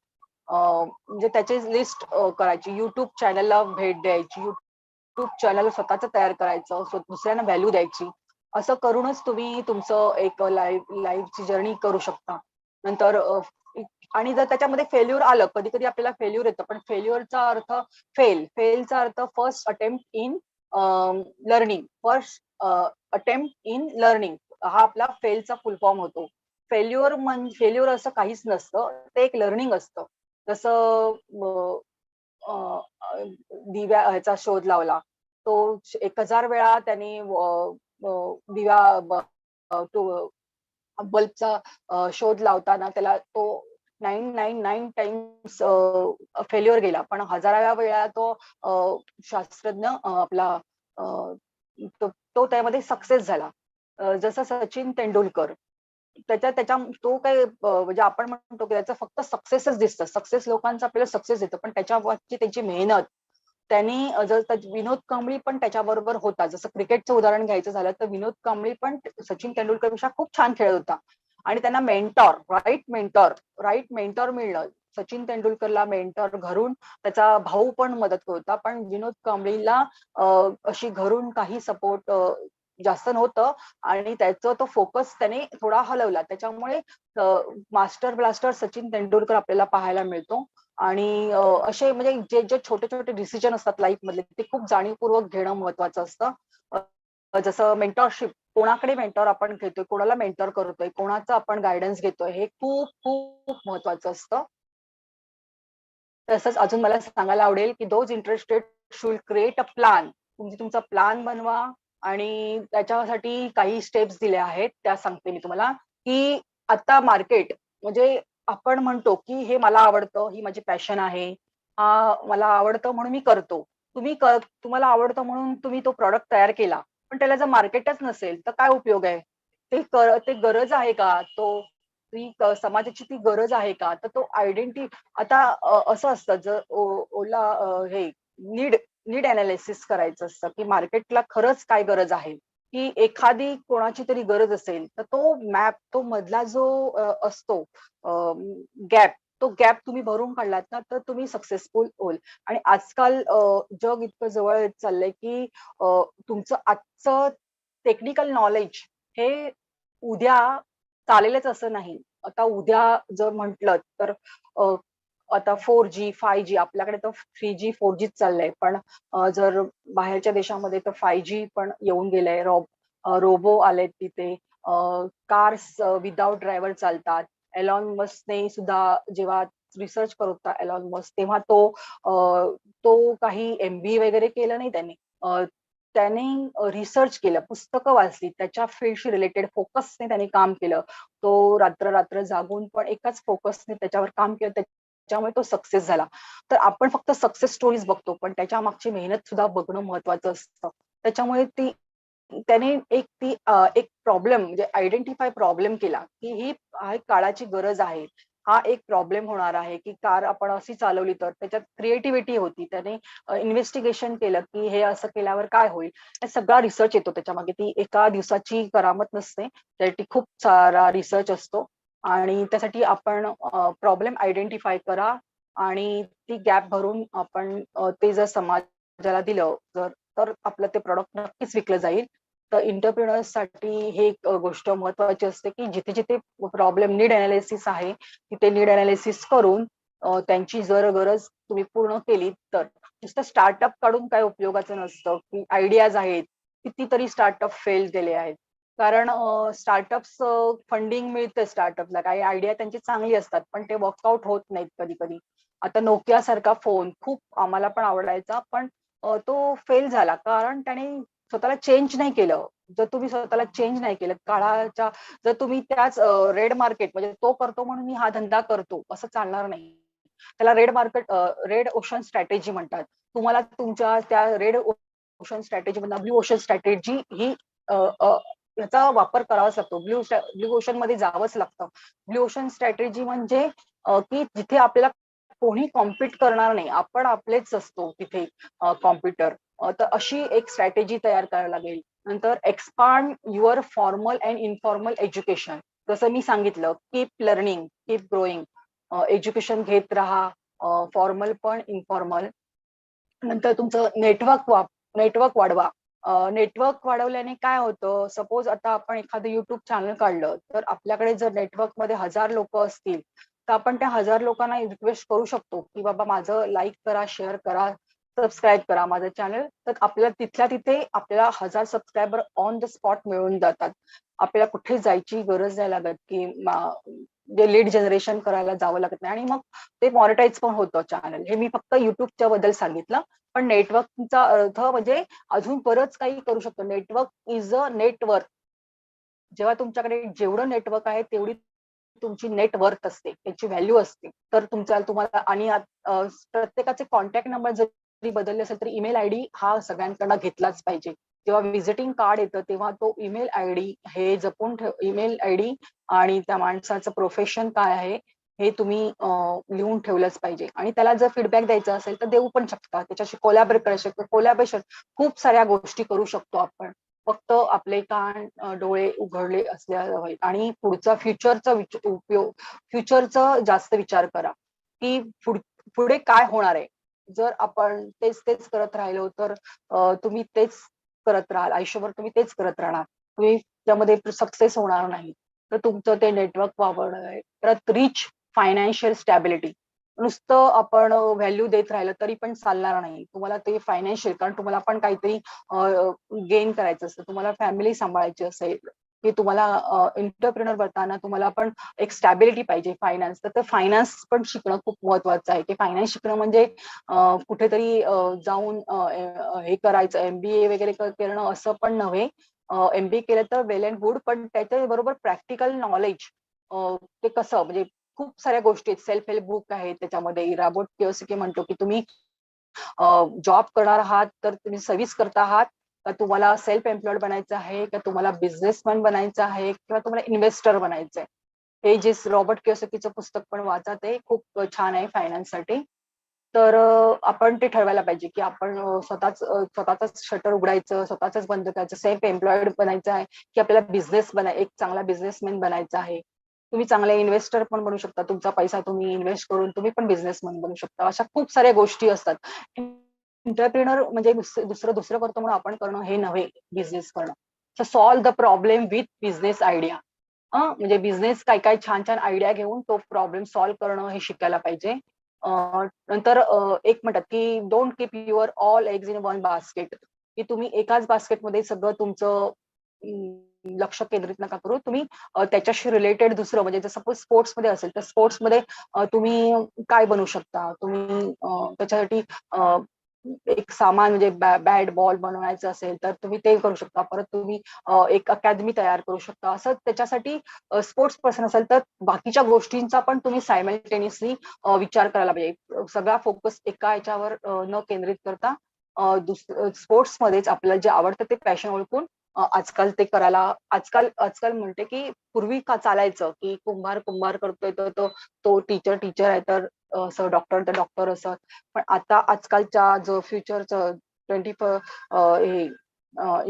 म्हणजे त्याची लिस्ट करायची, युट्यूब चॅनलला भेट द्यायची, युट्यूब चॅनल स्वतःच तयार करायचं, दुसऱ्यांना व्हॅल्यू द्यायची. असं करूनच तुम्ही तुमचं एक लाईफची जर्नी करू शकता. नंतर आणि जर त्याच्यामध्ये फेल्युअर आलं, कधी कधी आपल्याला फेल्युअर येतं, पण फेल्युअरचा अर्थ फेलचा अर्थ फर्स्ट अटेम्प्ट इन लर्निंग. हा आपला फेलचा फुल फॉर्म होतो. फेल्युअर असं काहीच नसतं, ते एक लर्निंग असतं. जसं दिव्या ह्याचा शोध लावला, तो 1000 वेळा त्यांनी तो बल्बचा शोध लावताना त्याला तो 999 टाइम्स फेल्युअर गेला, पण 1000व्या वेळा तो शास्त्रज्ञ आपला तो त्यामध्ये सक्सेस झाला. जसं सचिन तेंडुलकर, तो काय म्हणजे आपण म्हणतो की त्याचं फक्त सक्सेसच दिसतं. सक्सेस लोकांचं आपल्याला सक्सेस येतं, पण त्याच्या मागची त्यांची मेहनत. त्यांनी विनोद कांबळी पण त्याच्याबरोबर होता. जसं क्रिकेटचं उदाहरण घ्यायचं झालं तर विनोद कांबळी पण सचिन तेंडुलकर पेक्षा खूप छान खेळत होता आणि त्यांना राईट मेंटॉर मिळणं. सचिन तेंडुलकरला मेंटॉर घरून त्याचा भाऊ पण मदत करत होता, पण विनोद कांबळीला अशी घरून काही सपोर्ट जास्त नव्हतं आणि त्याचा तो फोकस त्याने थोडा हलवला. त्याच्यामुळे मास्टर ब्लास्टर सचिन तेंडुलकर आपल्याला पाहायला मिळतो. आणि असे म्हणजे जे छोटे छोटे डिसिजन असतात लाईफ मधले, ते खूप जाणीवपूर्वक घेणं महत्वाचं असतं. जसं मेंटॉरशिप, कोणाकडे मेंटॉर आपण घेतोय, कोणाला मेंटॉर करतोय, कोणाचं आपण गायडन्स घेतोय, हे खूप खूप महत्वाचं असतं. तसंच अजून मला सांगायला आवडेल की those interested should create a plan तुम्ही तुमचा प्लॅन बनवा आणि त्याच्यासाठी काही स्टेप्स दिल्या आहेत त्या सांगते मी तुम्हाला. की आता मार्केट म्हणजे आपण म्हणतो की हे मला आवडतं, ही माझी पॅशन आहे, हा मला आवडतं म्हणून मी करतो. तुम्हाला आवडतं म्हणून तुम्ही तो प्रॉडक्ट तयार केला, पण त्याला जर मार्केटच नसेल तर काय उपयोग आहे? ते गरज आहे का? समाजाची ती गरज आहे का? तर तो आता असं असतं जर ओला हे नीड नीड अनालिसिस करायचं असतं की मार्केटला खरंच काय गरज आहे. की एखादी कोणाची तरी गरज असेल तर तो मधला जो असतो गॅप, तो गॅप तुम्ही भरून काढलात ना तर तुम्ही सक्सेसफुल होईल. आणि आजकाल जग इतकं जवळ येत चाललंय की तुमचं आजचं टेक्निकल नॉलेज हे उद्या चालेलच असं नाही. आता उद्या जर म्हटलं तर अ, आता 4G 5G आपल्याकडे तर 3G 4G चाललंय, पण जर बाहेरच्या देशामध्ये तर 5G पण येऊन गेलंय. रोबो आलेत तिथे. कार्स विदाउट ड्रायव्हर चालतात. एलॉन मस्कने सुद्धा जेव्हा रिसर्च करत होता एलॉन मस्क, तेव्हा तो काही MBA वगैरे केलं नाही त्यांनी. त्याने रिसर्च केलं, पुस्तकं वाचली, त्याच्या फील्डशी रिलेटेड फोकसने त्यांनी काम केलं. तो रात्र जागून पण एकाच फोकसने त्याच्यावर काम केलं, त्याच्यामुळे तो सक्सेस झाला. तर आपण फक्त सक्सेस स्टोरीज बघतो, पण त्याच्या मागची मेहनत सुद्धा बघणं महत्वाचं असतं. त्याच्यामुळे त्याने एक प्रॉब्लेम म्हणजे आयडेंटिफाय प्रॉब्लेम केला की हा एक काळाची गरज आहे. हा एक प्रॉब्लेम होणार आहे की कार आपण अशी चालवली तर त्याच्यात क्रिएटिव्हिटी होती. त्याने इन्व्हेस्टिगेशन केलं की हे असं केल्यावर काय होईल. हे सगळा रिसर्च येतो त्याच्यामागे. ती एका दिवसाची करामत नसते, त्यासाठी खूप सारा रिसर्च असतो. आणि त्यासाठी आपण प्रॉब्लेम आयडेंटिफाय करा आणि ती गॅप भरून आपण ते जर समाजाला दिलं तर आपलं ते प्रॉडक्ट नक्कीच विकलं जाईल. तर एंटरप्रेन्योर्ससाठी हे एक गोष्ट महत्वाची असते की जिथे जिथे प्रॉब्लेम नीड अनालिसिस आहे तिथे नीड अनालिसिस करून त्यांची जर गरज तुम्ही पूर्ण केली तर. नुसतं स्टार्टअप काढून काय उपयोगाचं नसतं. की आयडियाज आहेत, कितीतरी स्टार्टअप फेल गेले आहेत. कारण स्टार्टअप्स फंडिंग मिळतं स्टार्टअपला, काही आयडिया त्यांची चांगली असतात पण ते वर्कआउट होत नाहीत कधी कधी. आता नोकिया सारखा फोन खूप आम्हाला पण आवडायचा, पण तो फेल झाला कारण त्याने स्वतःला चेंज नाही केलं. जर तुम्ही स्वतःला चेंज नाही केलं काळाच्या, जर तुम्ही त्याच रेड मार्केट म्हणजे तो करतो म्हणून मी हा धंदा करतो असं चालणार नाही. त्याला रेड ओशन स्ट्रॅटेजी म्हणतात. तुम्हाला तुमच्या त्या रेड ओशन स्ट्रॅटेजी मधून ब्ल्यू ओशन स्ट्रॅटेजी ही याचा वापर करावाच लागतो. ब्ल्यू ओशन मध्ये जावंच लागतं. ब्ल्यू ओशन स्ट्रॅटेजी म्हणजे की जिथे आपल्याला कोणी कॉम्पिट करणार नाही, आपण आपलेच असतो तिथे कॉम्प्युटर. तर अशी एक स्ट्रॅटेजी तयार करायला लागेल. नंतर expand your formal and informal education. जसं मी सांगितलं, keep learning, keep growing. Education घेत राहा, फॉर्मल पण इन्फॉर्मल. नंतर तुमचं नेटवर्क वाढवा. नेटवर्क वाढवल्याने काय होतं, सपोज आता आपण एखादं युट्यूब चॅनल काढलं तर आपल्याकडे जर नेटवर्कमध्ये 1000 लोक असतील तर आपण त्या 1000 लोकांना रिक्वेस्ट करू शकतो की बाबा माझं लाईक करा, शेअर करा, सबस्क्राईब करा माझं चॅनल. तर आपल्याला तिथल्या तिथे आपल्याला 1000 सबस्क्रायबर ऑन द स्पॉट मिळून जातात. आपल्याला कुठे जायची गरज नाही लागत की लीड जनरेशन करायला जावं लागत नाही. आणि मग ते मॉनिटाईज पण होतं चॅनल. हे मी फक्त युट्यूबच्या बद्दल सांगितलं. पण नेटवर्कचा अर्थ म्हणजे अजून बरंच काही करू शकतो. Network is a network. जेव्हा तुमच्याकडे जेवढं नेटवर्क आहे तेवढी तुमची नेटवर्थ असते, त्याची व्हॅल्यू असते. तर तुम्हाला आणि प्रत्येकाचे कॉन्टॅक्ट नंबर जरी बदलले असेल तरी ईमेल आयडी हा सगळ्यांकडनं घेतलाच पाहिजे. जेव्हा व्हिजिटिंग कार्ड येतं तेव्हा तो ईमेल आयडी हे जपून ईमेल आयडी आणि त्या माणसाचं प्रोफेशन काय आहे हे तुम्ही लिहून ठेवलंच पाहिजे. आणि त्याला जर फीडबॅक द्यायचा असेल तर देऊ पण शकता. त्याच्याशी कोलॅबरेट करू शकतो. कोलॅबरेशन खूप साऱ्या गोष्टी करू शकतो आपण. फक्त आपले कान डोळे उघडले असल्या आणि पुढचा फ्युचरचा जास्त विचार करा की पुढे काय होणार आहे. जर आपण तेच तेच करत राहिलो तर तुम्ही तेच करत राहाल आयुष्यभर, तुम्ही तेच करत राहणार, तुम्ही त्यामध्ये सक्सेस होणार नाही. तर तुमचं ते नेटवर्क वापरणं आहे. परत रिच फायनान्शियल स्टॅबिलिटी. नुसतं आपण व्हॅल्यू देत राहिलं तरी पण चालणार नाही. तुम्हाला ते फायनान्शियल, कारण तुम्हाला पण काहीतरी गेन करायचं असतं, तुम्हाला फॅमिली सांभाळायची असेल, की तुम्हाला एंटरप्रेनर बनताना तुम्हाला पण एक स्टॅबिलिटी पाहिजे फायनान्स, तर फायनान्स पण शिकणं खूप महत्वाचं आहे. की फायनान्स शिकणं म्हणजे कुठेतरी जाऊन हे करायचं MBA वगैरे करणं असं पण नव्हे. MBA केलं तर वेल अँड गुड, पण त्याच्याबरोबर प्रॅक्टिकल नॉलेज ते कसं म्हणजे खूप साऱ्या गोष्टी आहेत. सेल्फ हेल्प बुक आहेत त्याच्यामध्ये. राबोट किओस्की म्हणतो की तुम्ही जॉब करणार आहात तर तुम्ही सर्व्हिस करता आहात का तुम्हाला सेल्फ एम्प्लॉयड बनायचं आहे का तुम्हाला बिझनेसमॅन बनायचं आहे किंवा तुम्हाला इन्व्हेस्टर बनायचं आहे. हे जे रॉबर्ट किओसाकीचं पुस्तक पण वाचा, ते खूप छान आहे फायनान्ससाठी. तर आपण ते ठरवायला पाहिजे की आपण स्वतःच शटर उघडायचं, स्वतःच बंद करायचं, सेल्फ एम्प्लॉयड बनायचं आहे की आपल्याला एक चांगला बिझनेसमॅन बनायचा आहे. तुम्ही चांगले इन्व्हेस्टर पण बनू शकता. तुमचा पैसा तुम्ही इन्व्हेस्ट करून तुम्ही पण बिझनेसमॅन बनू शकता. अशा खूप साऱ्या गोष्टी असतात. एंटरप्रेनर म्हणजे दुसरं दुसरं करतो म्हणून आपण करणं हे नव्हे बिझनेस करणं. So solve the problem with business idea. म्हणजे बिझनेस काय काय छान छान आयडिया घेऊन तो प्रॉब्लेम सॉल्व्ह करणं हे शिकायला पाहिजे. नंतर एक म्हणतात की don't keep your all eggs in one basket, की तुम्ही एकाच बास्केटमध्ये सगळं तुमचं लक्ष केंद्रित नका करू. तुम्ही त्याच्याशी रिलेटेड दुसरं म्हणजे जर सपोज स्पोर्ट्समध्ये असेल तर स्पोर्ट्समध्ये तुम्ही काय बनवू शकता. तुम्ही त्याच्यासाठी एक सामान म्हणजे बॅट बॉल बनवायचं असेल तर तुम्ही ते करू शकता. परत तुम्ही एक अकॅडमी तयार करू शकता. असं त्याच्यासाठी स्पोर्ट्स पर्सन असेल तर बाकीच्या गोष्टींचा पण तुम्ही सायमल्टेनियसली विचार करायला पाहिजे. सगळा फोकस एका याच्यावर न केंद्रित करता स्पोर्ट्समध्येच आपल्याला जे आवडतं ते पॅशन ओळखून आजकाल ते करायला. आजकाल म्हणते की पूर्वी का चालायचं की कुंभार करतोय तर तो टीचर आहे तर असं डॉक्टर असं. पण आता आजकालच्या जो फ्युचरचं 24 हे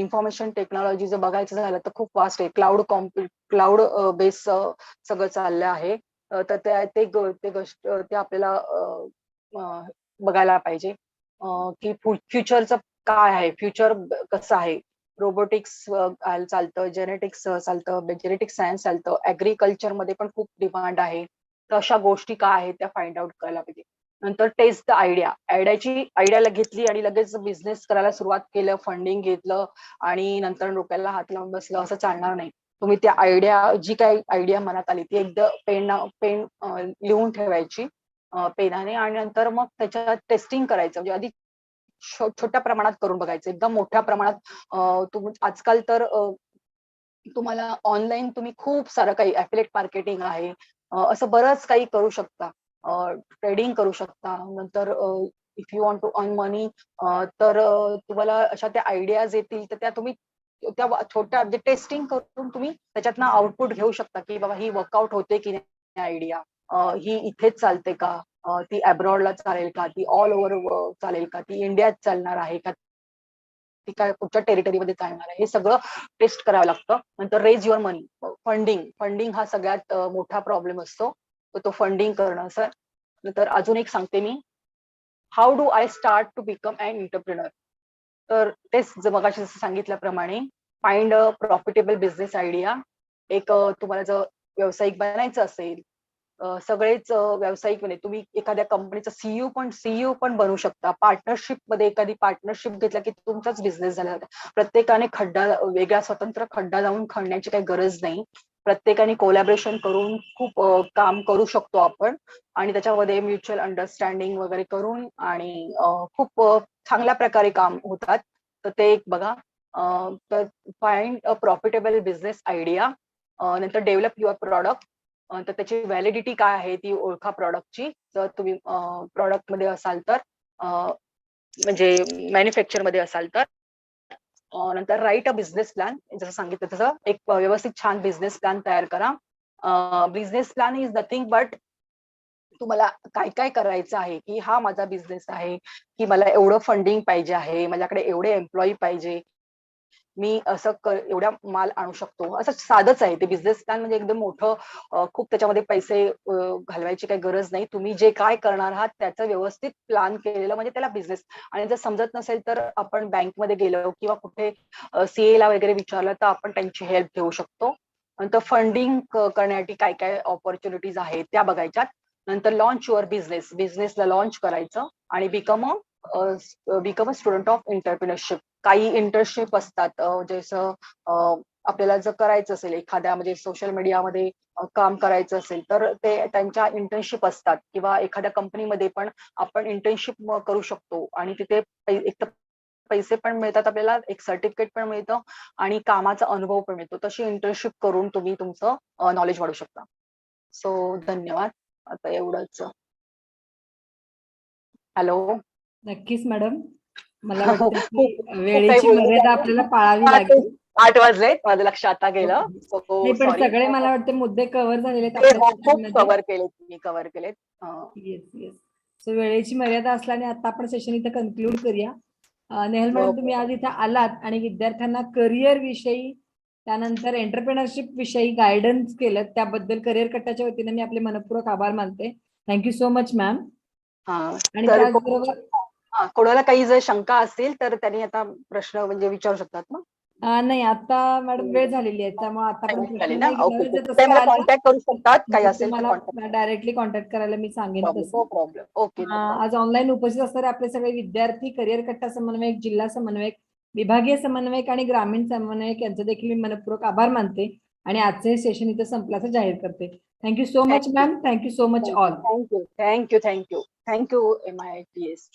इन्फॉर्मेशन टेक्नॉलॉजी जर बघायचं झालं तर खूप वास्ट आहे. क्लाउड बेस सगळं चाललं आहे. तर ते गोष्ट ते आपल्याला बघायला पाहिजे की फ्युचरचं काय आहे, फ्युचर कसं आहे. रोबोटिक्स चालतं, जेनेटिक्स चालतं, जेनेटिक्स सायन्स चालतं, ऍग्रिकल्चर मध्ये पण खूप डिमांड आहे. तर अशा गोष्टी काय आहेत त्या फाइंड आउट करायला पाहिजे. नंतर टेस्ट द आयडियाला घेतली आणि लगेच बिझनेस करायला सुरुवात केलं, फंडिंग घेतलं आणि नंतर डोक्याला हात लावून बसलं असं चालणार नाही. तुम्ही त्या जी काही आयडिया मनात आली ती एकदा पेन लिहून ठेवायची पेनाने आणि नंतर मग त्याच्यात टेस्टिंग करायचं. म्हणजे आधी छोट्या प्रमाणात करून बघायचं. एकदम मोठ्या प्रमाणात आजकाल तर तुम्हाला ऑनलाईन तुम्ही खूप सारं काही ऍफिलिएट मार्केटिंग आहे, असं बरंच काही करू शकता. ट्रेडिंग करू शकता. नंतर if you want to earn money तर तुम्हाला अशा त्या आयडियाज येतील तर त्या तुम्ही त्या छोट्या म्हणजे टेस्टिंग करून तुम्ही त्याच्यातनं आउटपुट घेऊ शकता की बाबा ही वर्कआउट होते की नाही आयडिया, ही इथेच चालते का, ती अब्रॉडला चालेल का, ती ऑल ओव्हर चालेल का, ती इंडियात चालणार आहे का, ती काय कुठच्या टेरिटरीमध्ये चालणार आहे, हे सगळं टेस्ट करावं लागतं. नंतर रेज युअर मनी. फंडिंग हा सगळ्यात मोठा प्रॉब्लेम असतो. तर तो फंडिंग करणं सर. नंतर अजून एक सांगते मी, how do I start to become an entrepreneur. तर तेच मगाशी जसं सांगितल्याप्रमाणे find a profitable business idea. एक तुम्हाला जर व्यावसायिक बनायचं असेल, सगळेच व्यावसायिक म्हणजे तुम्ही एखाद्या कंपनीचा सीईओ पण बनू शकता. पार्टनरशिप मध्ये एखादी पार्टनरशिप घेतला की तुमचाच बिझनेस झाला. प्रत्येकाने वेगळा स्वतंत्र खड्डा जाऊन खणण्याची काही गरज नाही. प्रत्येकाने कोलॅबरेशन करून खूप काम करू शकतो आपण आणि त्याच्यामध्ये म्युच्युअल अंडरस्टँडिंग वगैरे करून आणि खूप चांगल्या प्रकारे काम होतात. तर ते एक बघा. तर find a profitable business idea. नंतर डेव्हलप युअर प्रॉडक्ट. तर त्याची व्हॅलिडिटी काय आहे ती ओळखा प्रॉडक्टची. जर तुम्ही प्रॉडक्ट मध्ये असाल तर म्हणजे मॅन्युफॅक्चर मध्ये असाल तर. नंतर राईट अ बिझनेस प्लॅन. जसं सांगितलं तसं एक व्यवस्थित छान बिझनेस प्लॅन तयार करा. Business plan is nothing but तुम्हाला काय काय करायचं आहे, की हा माझा बिझनेस आहे, की मला एवढं फंडिंग पाहिजे आहे, माझ्याकडे एवढे एम्प्लॉई पाहिजे, मी एवढ्या माल आणू शकतो. असं साधच आहे ते बिझनेस प्लॅन. म्हणजे एकदम मोठं खूप त्याच्यामध्ये पैसे घालवायची काही गरज नाही. तुम्ही जे काय करणार आहात त्याचं व्यवस्थित प्लॅन केलेलं म्हणजे त्याला बिझनेस. आणि जर समजत नसेल तर आपण बँकमध्ये गेलो किंवा कुठे सीए ला वगैरे विचारलं तर आपण त्यांची हेल्प घेऊ शकतो. नंतर फंडिंग करण्यासाठी काय काय ऑपॉर्च्युनिटीज आहेत त्या बघायच्यात. नंतर लॉन्च युअर बिझनेसला लॉन्च करायचं आणि become a student of entrepreneurship. काही इंटर्नशिप असतात जसं आपल्याला जर करायचं असेल एखाद्या म्हणजे सोशल मीडियामध्ये काम करायचं असेल तर ते त्यांच्या इंटर्नशिप असतात किंवा एखाद्या कंपनीमध्ये पण आपण इंटर्नशिप करू शकतो आणि तिथे एक तर पैसे पण मिळतात आपल्याला, एक सर्टिफिकेट पण मिळतं आणि कामाचा अनुभव पण मिळतो. तशी इंटर्नशिप करून तुम्ही तुमचं नॉलेज वाढवू शकता. सो धन्यवाद. आता एवढंच. हॅलो. नक्कीच मॅडम. मला हो, वाटतं खूप की खूप काही वेळेची बोलले मर्यादा त्याने. आपल्याला पाळावी हा, तेच लागेल. 8 वाजलेत. माझं लक्ष आता हो, गेलं. हो. सो नाही पण सॉरी. सगळे मला वाटते मुद्दे कव्हर झालेले आहेत ते आपल्या हो, खूप सेशनमध्ये. कव्हर केलेत तुम्ही, कव्हर केलेत. Yes yes. सो वेळेची मर्यादा असल्याने आता आपण सेशन इथं कन्क्लूड करूया. नेहल मॅडम, तुम्ही आज इथे आलात आणि विद्यार्थ्यांना करिअर विषयी त्यानंतर एंटरप्रेनरशिप विषयी गायडन्स केलं, त्याबद्दल करिअर कट्टाच्या वतीने मी आपले मनपूर्वक आभार मानते. Thank you so much ma'am. हां, आणि तर त्याचबरोबर कोणाला काही जर शंका असतील तर त्यांनी आता प्रश्न म्हणजे विचारू शकतात ना? नाही आता मॅडम वेळ झालेली आहे, त्यामुळे आतापर्यंत नाही झाले प्रश्न ना? नाही ओके, घेणार. ओके. जर ते तसं मला काय आलं कॉन्टॅक्ट करू शकतात. काही तर असेल तर कॉन्टॅक्ट तुम्हाला डायरेक्टली कॉन्टॅक्ट करायला मी सांगेन प्रॉब्लेम, तसं. No problem. Okay, no problem. आज ऑनलाईन उपस्थित असणारे आपले सगळे विद्यार्थी, करिअर कट्टा समन्वयक, जिल्हा समन्वयक, विभागीय समन्वयक आणि ग्रामीण समन्वयक यांचे देखील मी मनपूर्वक आभार मानते आणि आजचे हे सेशन इथे संपल्याचं जाहीर करते. Thank you so much thank you. Ma'am. Thank you so much thank you. All. Thank you. Thank you. Thank you. Thank you MITS.